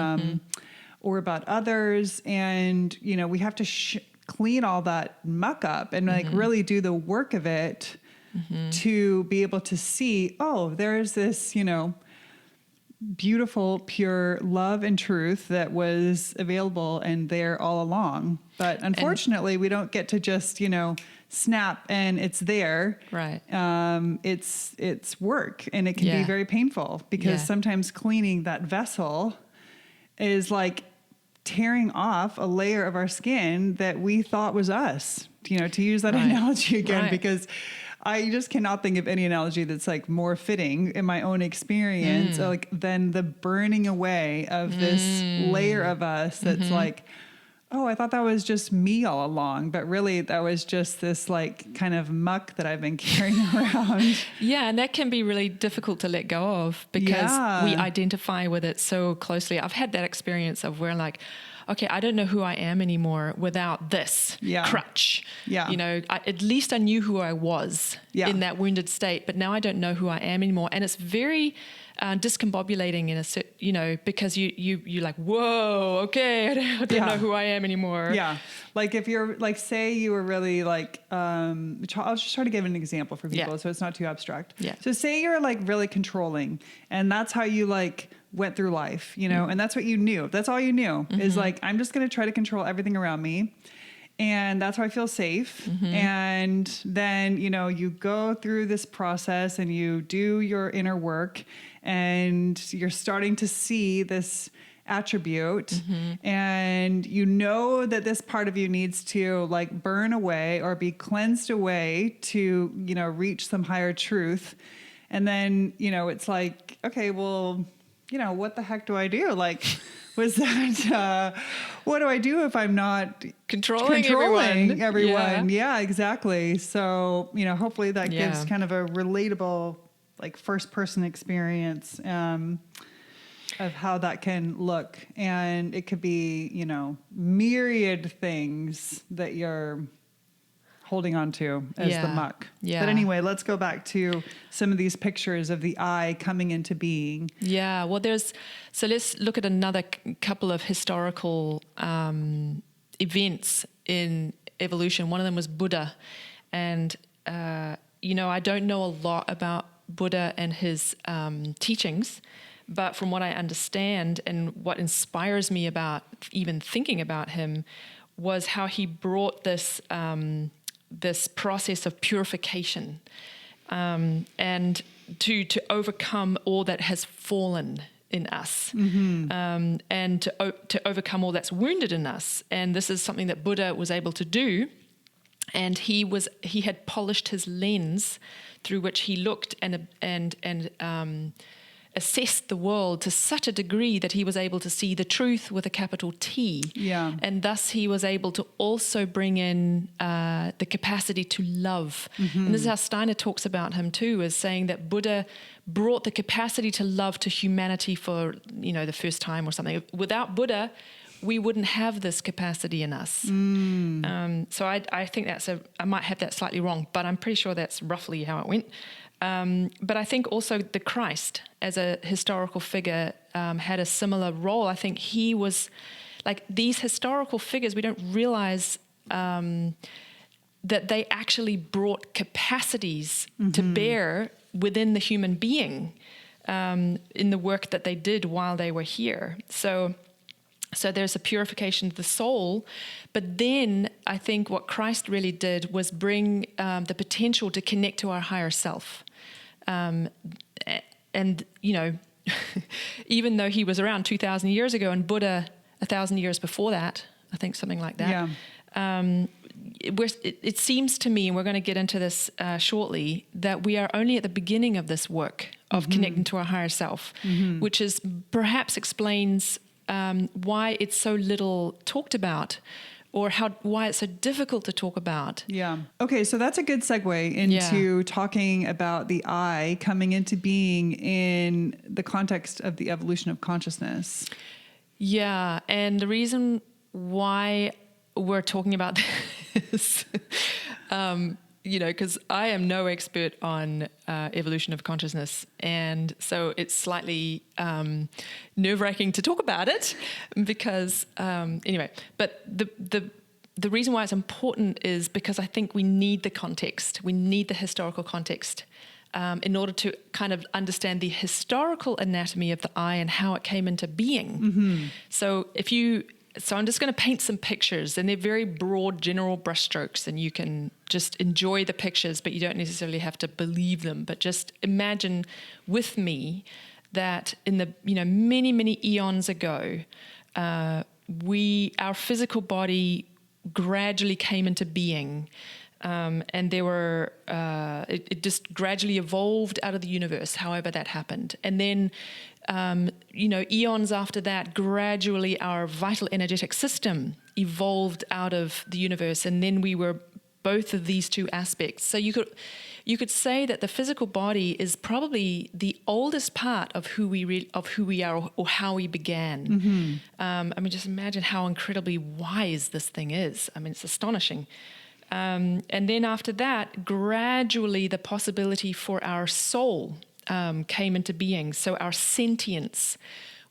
or about others. And, we have to clean all that muck up and like really do the work of it to be able to see, there's this, beautiful, pure love and truth that was available and there all along. But unfortunately, we don't get to just, snap and it's there. Right. It's work and it can be very painful because sometimes cleaning that vessel is like tearing off a layer of our skin that we thought was us, to use that analogy again, because I just cannot think of any analogy that's like more fitting in my own experience, like than the burning away of this layer of us that's like, I thought that was just me all along, but really that was just this like kind of muck that I've been carrying around. Yeah, and that can be really difficult to let go of because we identify with it so closely. I've had that experience of where like, okay, I don't know who I am anymore without this crutch. Yeah. At least I knew who I was in that wounded state, but now I don't know who I am anymore. And it's very discombobulating because you're like, whoa, okay, I don't know who I am anymore. Yeah. Like if you're like, say you were really like, I'll just try to give an example for people so it's not too abstract. Yeah. So say you're like really controlling and that's how you like went through life, and that's what you knew. That's all you knew is like, I'm just going to try to control everything around me. And that's how I feel safe. And then, you go through this process and you do your inner work and you're starting to see this attribute and that this part of you needs to like burn away or be cleansed away to, reach some higher truth. And then, it's like, okay, well, what the heck do I do? Like, was that, what do I do if I'm not controlling everyone? Yeah, exactly. So, hopefully that gives kind of a relatable, like first person experience, of how that can look. And it could be, myriad things that you're holding on to as the muck. Yeah. But anyway, let's go back to some of these pictures of the I coming into being. Yeah. Well, so let's look at another couple of historical events in evolution. One of them was Buddha. And, I don't know a lot about Buddha and his teachings, but from what I understand and what inspires me about even thinking about him was how he brought this process of purification and to overcome all that has fallen in us and to overcome all that's wounded in us. And this is something that Buddha was able to do. And he had polished his lens through which he looked and assessed the world to such a degree that he was able to see the truth with a capital T. Yeah. And thus he was able to also bring in the capacity to love. And this is how Steiner talks about him too, as saying that Buddha brought the capacity to love to humanity for, the first time or something. Without Buddha, we wouldn't have this capacity in us. So I think I might have that slightly wrong, but I'm pretty sure that's roughly how it went. But I think also the Christ as a historical figure had a similar role. I think he was like these historical figures, we don't realize that they actually brought capacities to bear within the human being in the work that they did while they were here. So there's a purification of the soul, but then I think what Christ really did was bring the potential to connect to our higher self. And even though he was around 2,000 years ago and Buddha 1,000 years before that, I think something like that. Yeah. It seems to me, and we're going to get into this shortly, that we are only at the beginning of this work of connecting to our higher self, which is perhaps explains why it's so little talked about, or why it's so difficult to talk about. Yeah. Okay, so that's a good segue into talking about the I coming into being in the context of the evolution of consciousness. Yeah, and the reason why we're talking about this, because I am no expert on evolution of consciousness, and so it's slightly nerve-wracking to talk about it because, anyway, but the reason why it's important is because I think we need the context, we need the historical context in order to kind of understand the historical anatomy of the I and how it came into being. So I'm just going to paint some pictures, and they're very broad, general brushstrokes, and you can just enjoy the pictures, but you don't necessarily have to believe them. But just imagine with me that in the many, many eons ago, our physical body gradually came into being, and there were it just gradually evolved out of the universe. However that happened, and then. Eons after that, gradually our vital energetic system evolved out of the universe, and then we were both of these two aspects. So you could say that the physical body is probably the oldest part of who we are, or how we began. Just imagine how incredibly wise this thing is. It's astonishing. And then after that, gradually the possibility for our soul came into being. So our sentience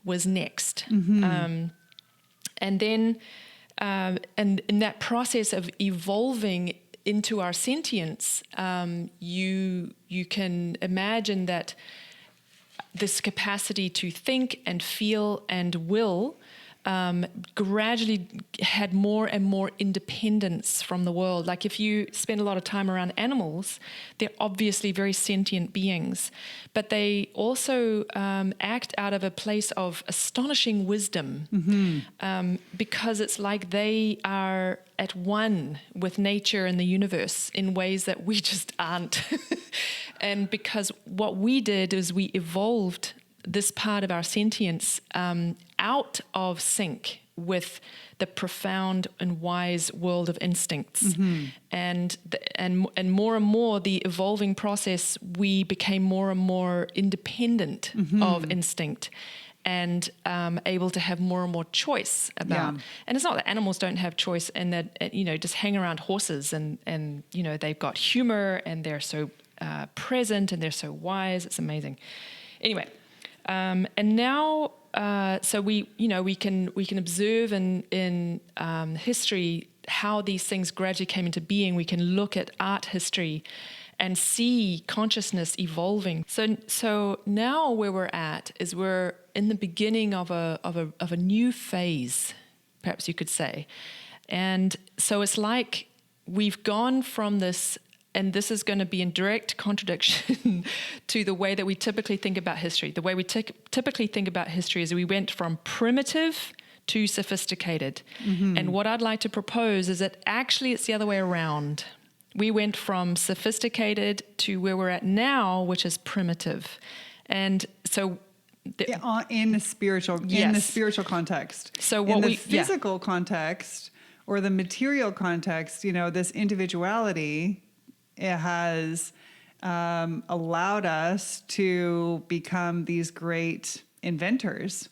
was next. And then, and in that process of evolving into our sentience, you can imagine that this capacity to think and feel and will gradually had more and more independence from the world. Like if you spend a lot of time around animals, they're obviously very sentient beings, but they also act out of a place of astonishing wisdom, because it's like they are at one with nature and the universe in ways that we just aren't. And because what we did is we evolved this part of our sentience out of sync with the profound and wise world of instincts. And more and more the evolving process, we became more and more independent of instinct and able to have more and more choice about. And it's not that animals don't have choice and that, just hang around horses and they've got humor and they're so present and they're so wise. It's amazing. Anyway, and now, so we can observe in history how these things gradually came into being. We can look at art history and see consciousness evolving. So now where we're at is we're in the beginning of a new phase, perhaps you could say. And so it's like we've gone from this. And this is going to be in direct contradiction to the way that we typically think about history. The way we typically think about history is we went from primitive to sophisticated. And what I'd like to propose is that actually it's the other way around. We went from sophisticated to where we're at now, which is primitive. And so in the spiritual context. So what in the physical context or the material context, this individuality, it has allowed us to become these great inventors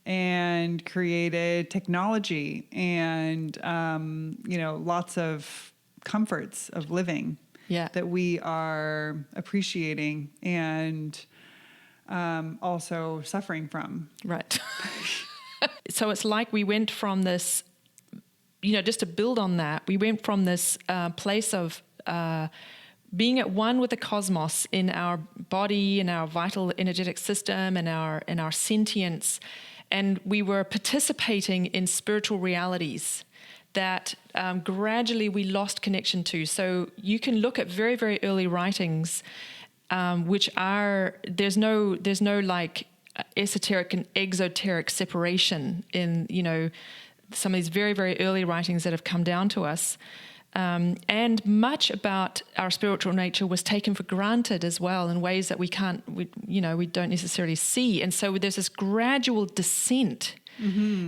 and created technology and lots of comforts of living that we are appreciating and also suffering from. Right. So it's like we went from this, just to build on that, we went from this place of being at one with the cosmos in our body, in our vital energetic system, and our sentience, and we were participating in spiritual realities that gradually we lost connection to. So you can look at very, very early writings, which are there's no like esoteric and exoteric separation in some of these very, very early writings that have come down to us. And much about our spiritual nature was taken for granted as well in ways that we don't necessarily see. And so there's this gradual descent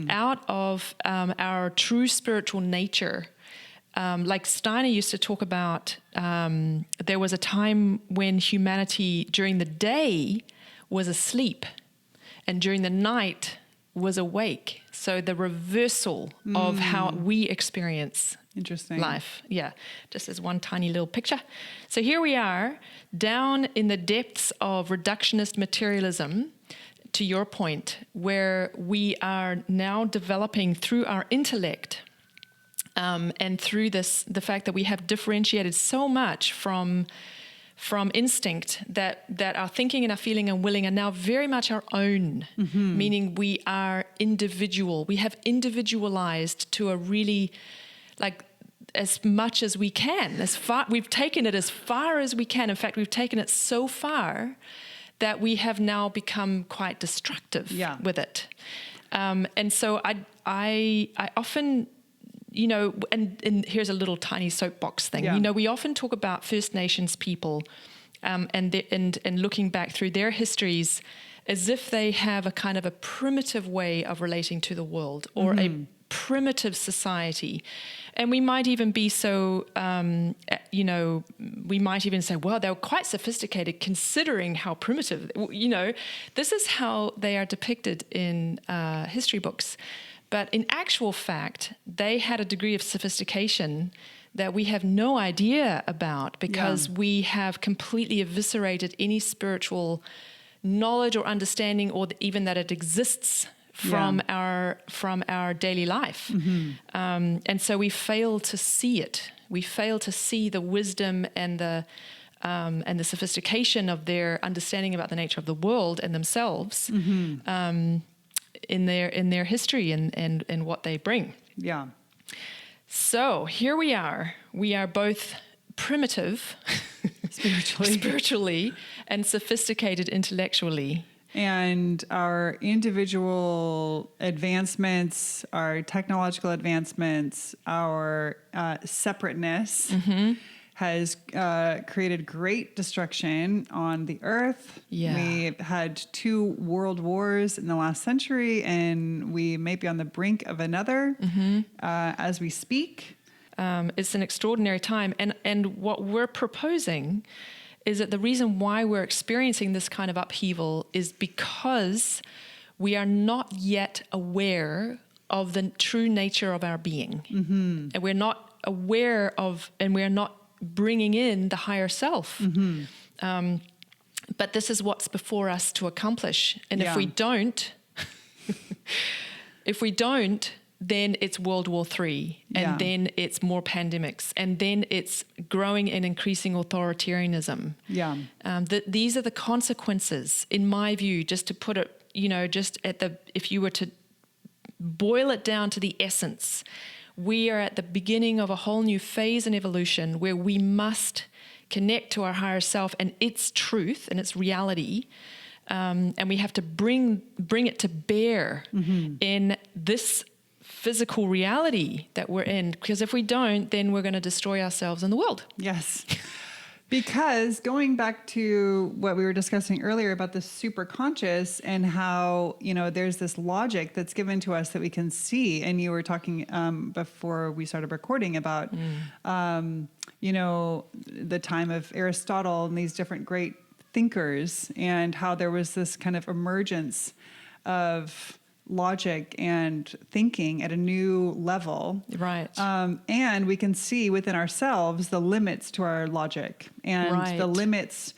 out of our true spiritual nature. Like Steiner used to talk about, there was a time when humanity during the day was asleep and during the night was awake. So the reversal of how we experience life. Yeah, just as one tiny little picture. So here we are down in the depths of reductionist materialism, to your point, where we are now developing through our intellect and through the fact that we have differentiated so much from instinct that our thinking and our feeling and willing are now very much our own, meaning we are individual. We have individualized to a really, like, as much as we can. We've taken it as far as we can. In fact, we've taken it so far that we have now become quite destructive with it. And so I often, and here's a little tiny soapbox thing. Yeah. We often talk about First Nations people and looking back through their histories as if they have a kind of a primitive way of relating to the world or a primitive society. And we might even be so, we might even say, well, they were quite sophisticated considering how primitive, this is how they are depicted in history books. But in actual fact, they had a degree of sophistication that we have no idea about because we have completely eviscerated any spiritual knowledge or understanding or even that it exists from our daily life. And so we fail to see it. We fail to see the wisdom and the sophistication of their understanding about the nature of the world and themselves in their history and what they bring. Yeah. So here we are. We are both primitive spiritually and sophisticated intellectually. And our individual advancements, our technological advancements, our separateness has created great destruction on the earth. Yeah. We've had 2 world wars in the last century, and we may be on the brink of another as we speak. It's an extraordinary time. And what we're proposing is that the reason why we're experiencing this kind of upheaval is because we are not yet aware of the true nature of our being. And we're not aware of, and we're not bringing in the higher self. But this is what's before us to accomplish. And if we don't, then it's World War III, and then it's more pandemics, and then it's growing and increasing authoritarianism. Yeah. These are the consequences, in my view, just to put it, just if you were to boil it down to the essence, we are at the beginning of a whole new phase in evolution where we must connect to our higher self and its truth and its reality. And we have to bring it to bear in this physical reality that we're in, because if we don't, then we're going to destroy ourselves and the world. Yes. Because going back to what we were discussing earlier about the superconscious and how, there's this logic that's given to us that we can see. And you were talking before we started recording about, the time of Aristotle and these different great thinkers, and how there was this kind of emergence of logic and thinking at a new level. Right. And we can see within ourselves the limits to our logic and the limits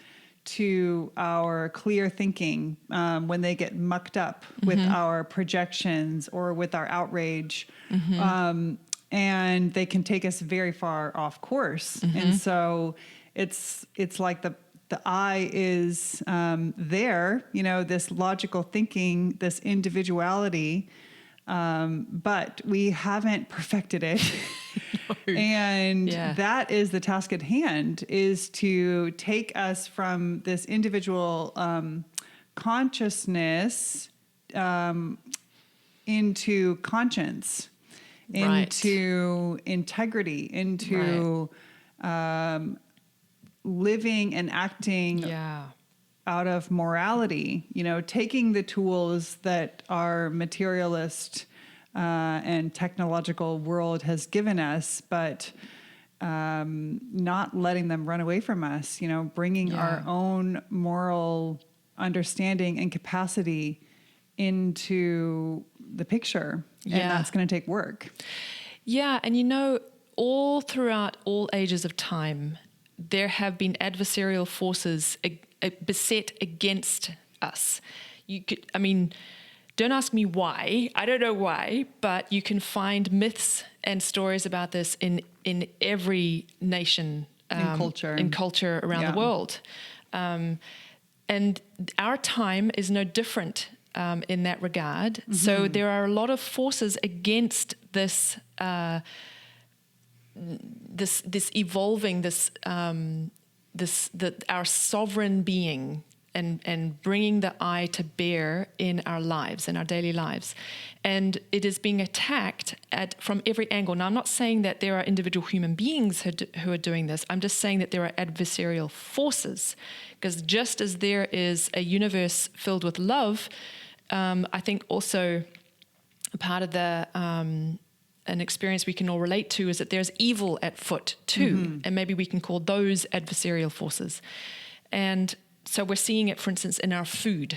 to our clear thinking when they get mucked up with our projections or with our outrage. And they can take us very far off course. And so it's like the I is there, this logical thinking, this individuality, but we haven't perfected it. No. And that is the task at hand, is to take us from this individual consciousness into conscience, into integrity, into living and acting out of morality, taking the tools that our materialist and technological world has given us, but not letting them run away from us, bringing our own moral understanding and capacity into the picture. And that's going to take work. Yeah. And all throughout all ages of time, there have been adversarial forces beset against us. Don't ask me why. I don't know why, but you can find myths and stories about this in every nation, in culture around the world. And our time is no different in that regard. So there are a lot of forces against this this evolving, our sovereign being, and bringing the I to bear in our lives, in our daily lives. And it is being attacked from every angle. Now, I'm not saying that there are individual human beings who are doing this. I'm just saying that there are adversarial forces. Because just as there is a universe filled with love, I think also a part of an experience we can all relate to is that there's evil at foot too. And maybe we can call those adversarial forces. And so we're seeing it, for instance, in our food,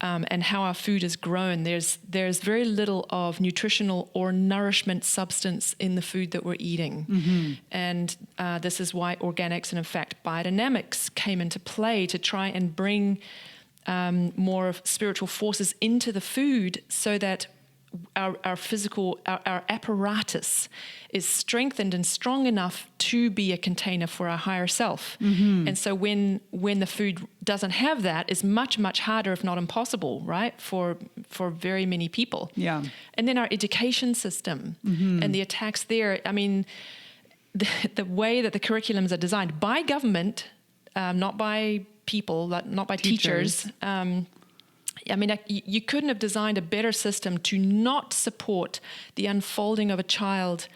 and how our food is grown. There's very little of nutritional or nourishment substance in the food that we're eating. And this is why organics and, in fact, biodynamics came into play to try and bring more of spiritual forces into the food, so that our physical, our apparatus is strengthened and strong enough to be a container for our higher self. And so when the food doesn't have that, it's much, much harder, if not impossible, right, for very many people. Yeah. And then our education system and the attacks there. I mean, the way that the curriculums are designed by government, not by people, not by teachers. You couldn't have designed a better system to not support the unfolding of a child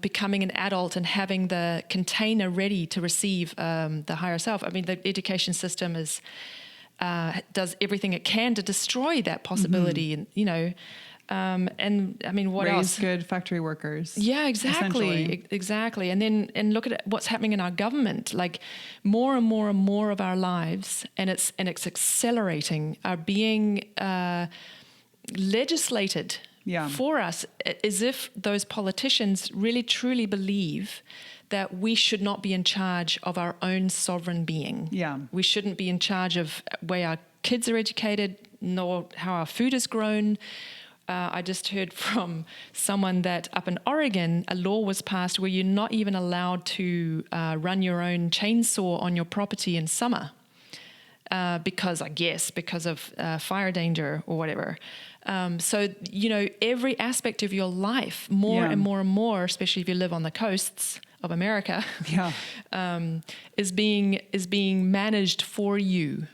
becoming an adult and having the container ready to receive the higher self. I mean, the education system does everything it can to destroy that possibility, and what else? Raise good factory workers. Yeah, exactly. And look at what's happening in our government. Like more and more and more of our lives, and it's accelerating, are being legislated for us, as if those politicians really truly believe that we should not be in charge of our own sovereign being. Yeah, we shouldn't be in charge of the way our kids are educated, nor how our food is grown. I just heard from someone that up in Oregon, a law was passed where you're not even allowed to run your own chainsaw on your property in summer because of fire danger or whatever. So, every aspect of your life, more and more and more, especially if you live on the coasts of America, is being managed for you.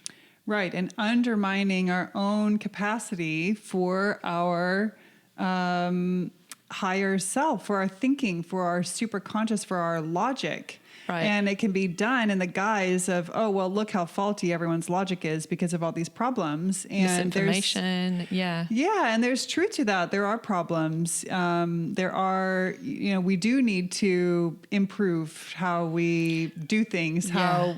Right, and undermining our own capacity for our higher self, for our thinking, for our superconscious, for our logic. Right. And it can be done in the guise of, oh, well, look how faulty everyone's logic is because of all these problems. And misinformation. Yeah. And there's truth to that. There are problems. There are, we do need to improve how we do things, how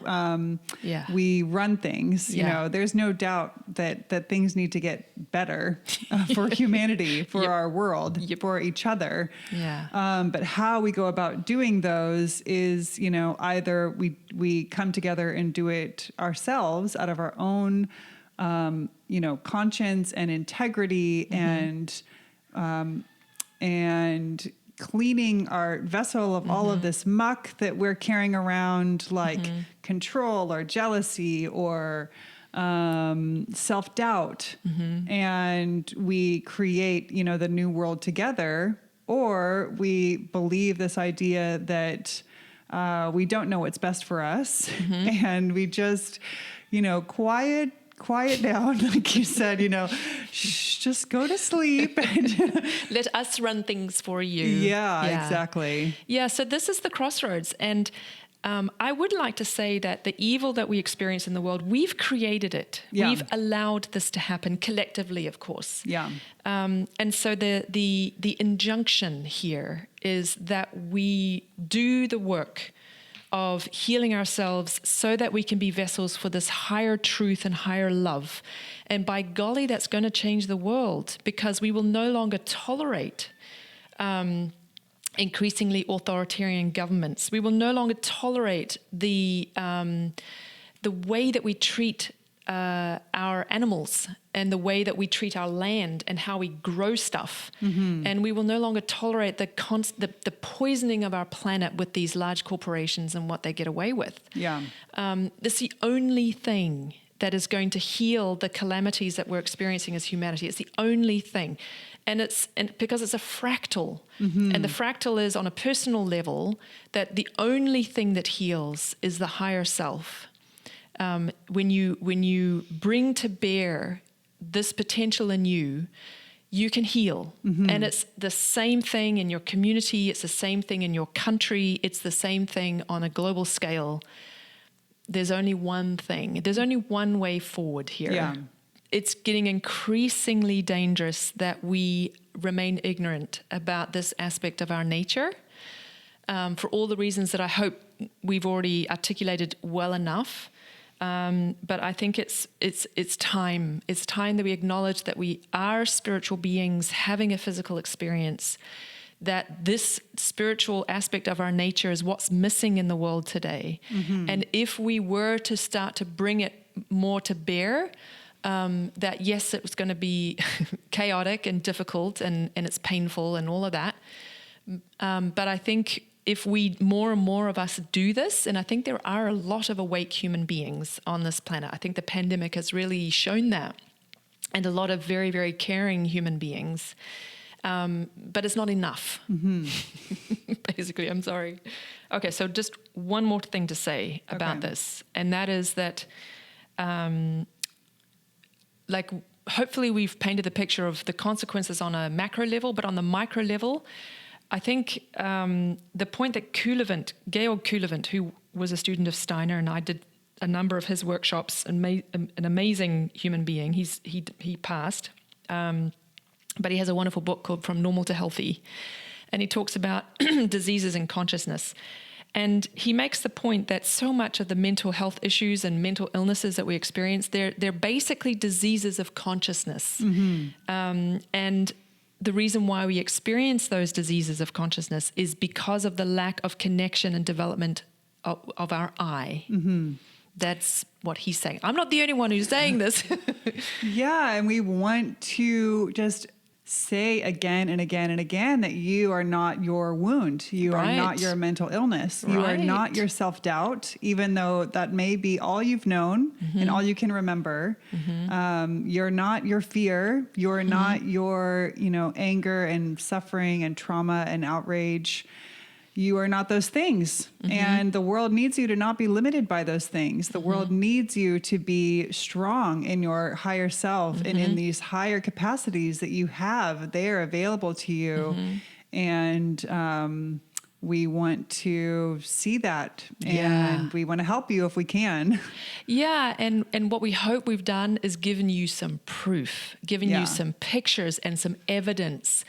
we run things. There's no doubt that things need to get better for humanity, for our world, for each other. Yeah. But how we go about doing those is, either we come together and do it ourselves out of our own, conscience and integrity, and cleaning our vessel of all of this muck that we're carrying around, like control or jealousy or self-doubt, and we create, the new world together, or we believe this idea that we don't know what's best for us, and we just, quiet down, like you said, shh, just go to sleep. Let us run things for you. Yeah, exactly. Yeah, so this is the crossroads. And I would like to say that the evil that we experience in the world, we've created it. Yeah. We've allowed this to happen collectively, of course. Yeah. And so the injunction here is that we do the work of healing ourselves so that we can be vessels for this higher truth and higher love. And by golly, that's going to change the world, because we will no longer tolerate increasingly authoritarian governments. We will no longer tolerate the way that we treat our animals and the way that we treat our land and how we grow stuff. And we will no longer tolerate the poisoning of our planet with these large corporations and what they get away with. Yeah. This is the only thing that is going to heal the calamities that we're experiencing as humanity. It's the only thing. And because it's a fractal, and the fractal is on a personal level, that the only thing that heals is the higher self. When you bring to bear this potential in you, you can heal. And it's the same thing in your community. It's the same thing in your country. It's the same thing on a global scale. There's only one thing. There's only one way forward here. Yeah. It's getting increasingly dangerous that we remain ignorant about this aspect of our nature, for all the reasons that I hope we've already articulated well enough. But I think it's time. It's time that we acknowledge that we are spiritual beings having a physical experience, that this spiritual aspect of our nature is what's missing in the world today. And if we were to start to bring it more to bear, that yes, it was going to be chaotic and difficult and it's painful and all of that. But I think if more and more of us do this, and I think there are a lot of awake human beings on this planet. I think the pandemic has really shown that, and a lot of very, very caring human beings. But it's not enough. Basically, I'm sorry. Okay, so just one more thing to say about this, and that is that hopefully we've painted the picture of the consequences on a macro level, but on the micro level, I think the point that Georg Kuhlevent, who was a student of Steiner, and I did a number of his workshops, an amazing human being. He passed, but he has a wonderful book called From Normal to Healthy, and he talks about diseases in consciousness. And he makes the point that so much of the mental health issues and mental illnesses that we experience, they're basically diseases of consciousness. And the reason why we experience those diseases of consciousness is because of the lack of connection and development of our I. That's what he's saying. I'm not the only one who's saying this. Yeah, and we want to just say again and again and again that you are not your wound. You are not your mental illness. You are not your self-doubt, even though that may be all you've known and all you can remember. You're not your fear. You're not your, anger and suffering and trauma and outrage. you are not those things. And the world needs you to not be limited by those things. The world needs you to be strong in your higher self and in these higher capacities that you have. They are available to you. And we want to see that, and we want to help you if we can. Yeah, and what we hope we've done is given you some proof, given you some pictures and some evidence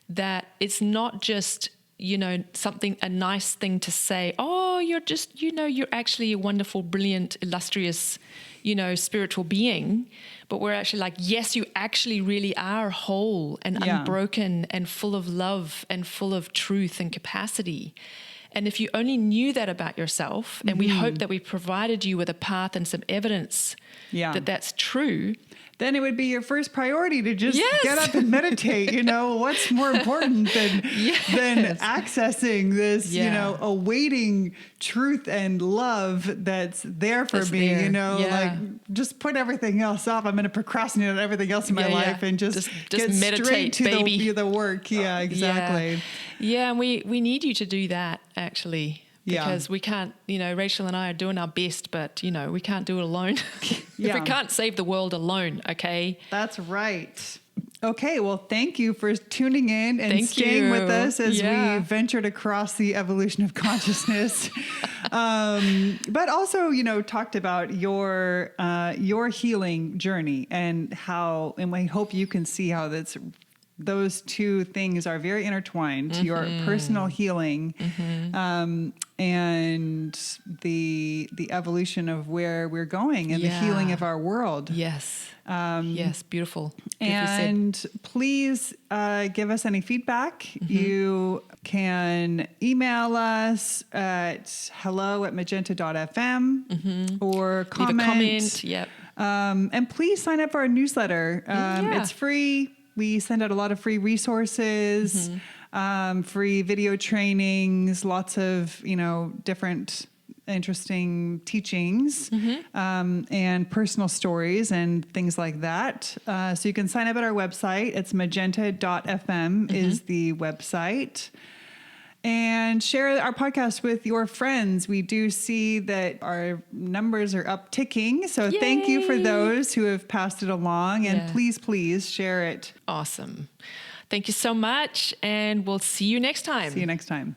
that it's not just, a nice thing to say, oh, you're just, you're actually a wonderful, brilliant, illustrious, spiritual being. But we're actually like, yes, you actually really are whole and unbroken and full of love and full of truth and capacity. And if you only knew that about yourself, and we hope that we provided you with a path and some evidence that that's true, then it would be your first priority to just get up and meditate. What's more important than accessing this, awaiting truth and love that's there for me, like just put everything else off. I'm going to procrastinate on everything else in my life and just get meditate, straight to baby. the work. Yeah, exactly. Yeah, and we need you to do that, actually. Because we can't, Rachel and I are doing our best, but, we can't do it alone. If we can't save the world alone, okay? That's right. Okay, well, thank you for tuning in and staying with us as we ventured across the evolution of consciousness. But also, talked about your healing journey and we hope you can see how those two things are very intertwined, your personal healing and the evolution of where we're going and the healing of our world. Yes. Yes, beautiful. And please give us any feedback. You can email us at hello@magenta.fm or comment. Leave a comment. Yep. And please sign up for our newsletter. It's free. We send out a lot of free resources, free video trainings, lots of, different interesting teachings, and personal stories and things like that. So you can sign up at our website. It's magenta.fm is the website. And share our podcast with your friends. We do see that our numbers are upticking. So thank you for those who have passed it along. And please share it. Awesome. Thank you so much. And we'll see you next time. See you next time.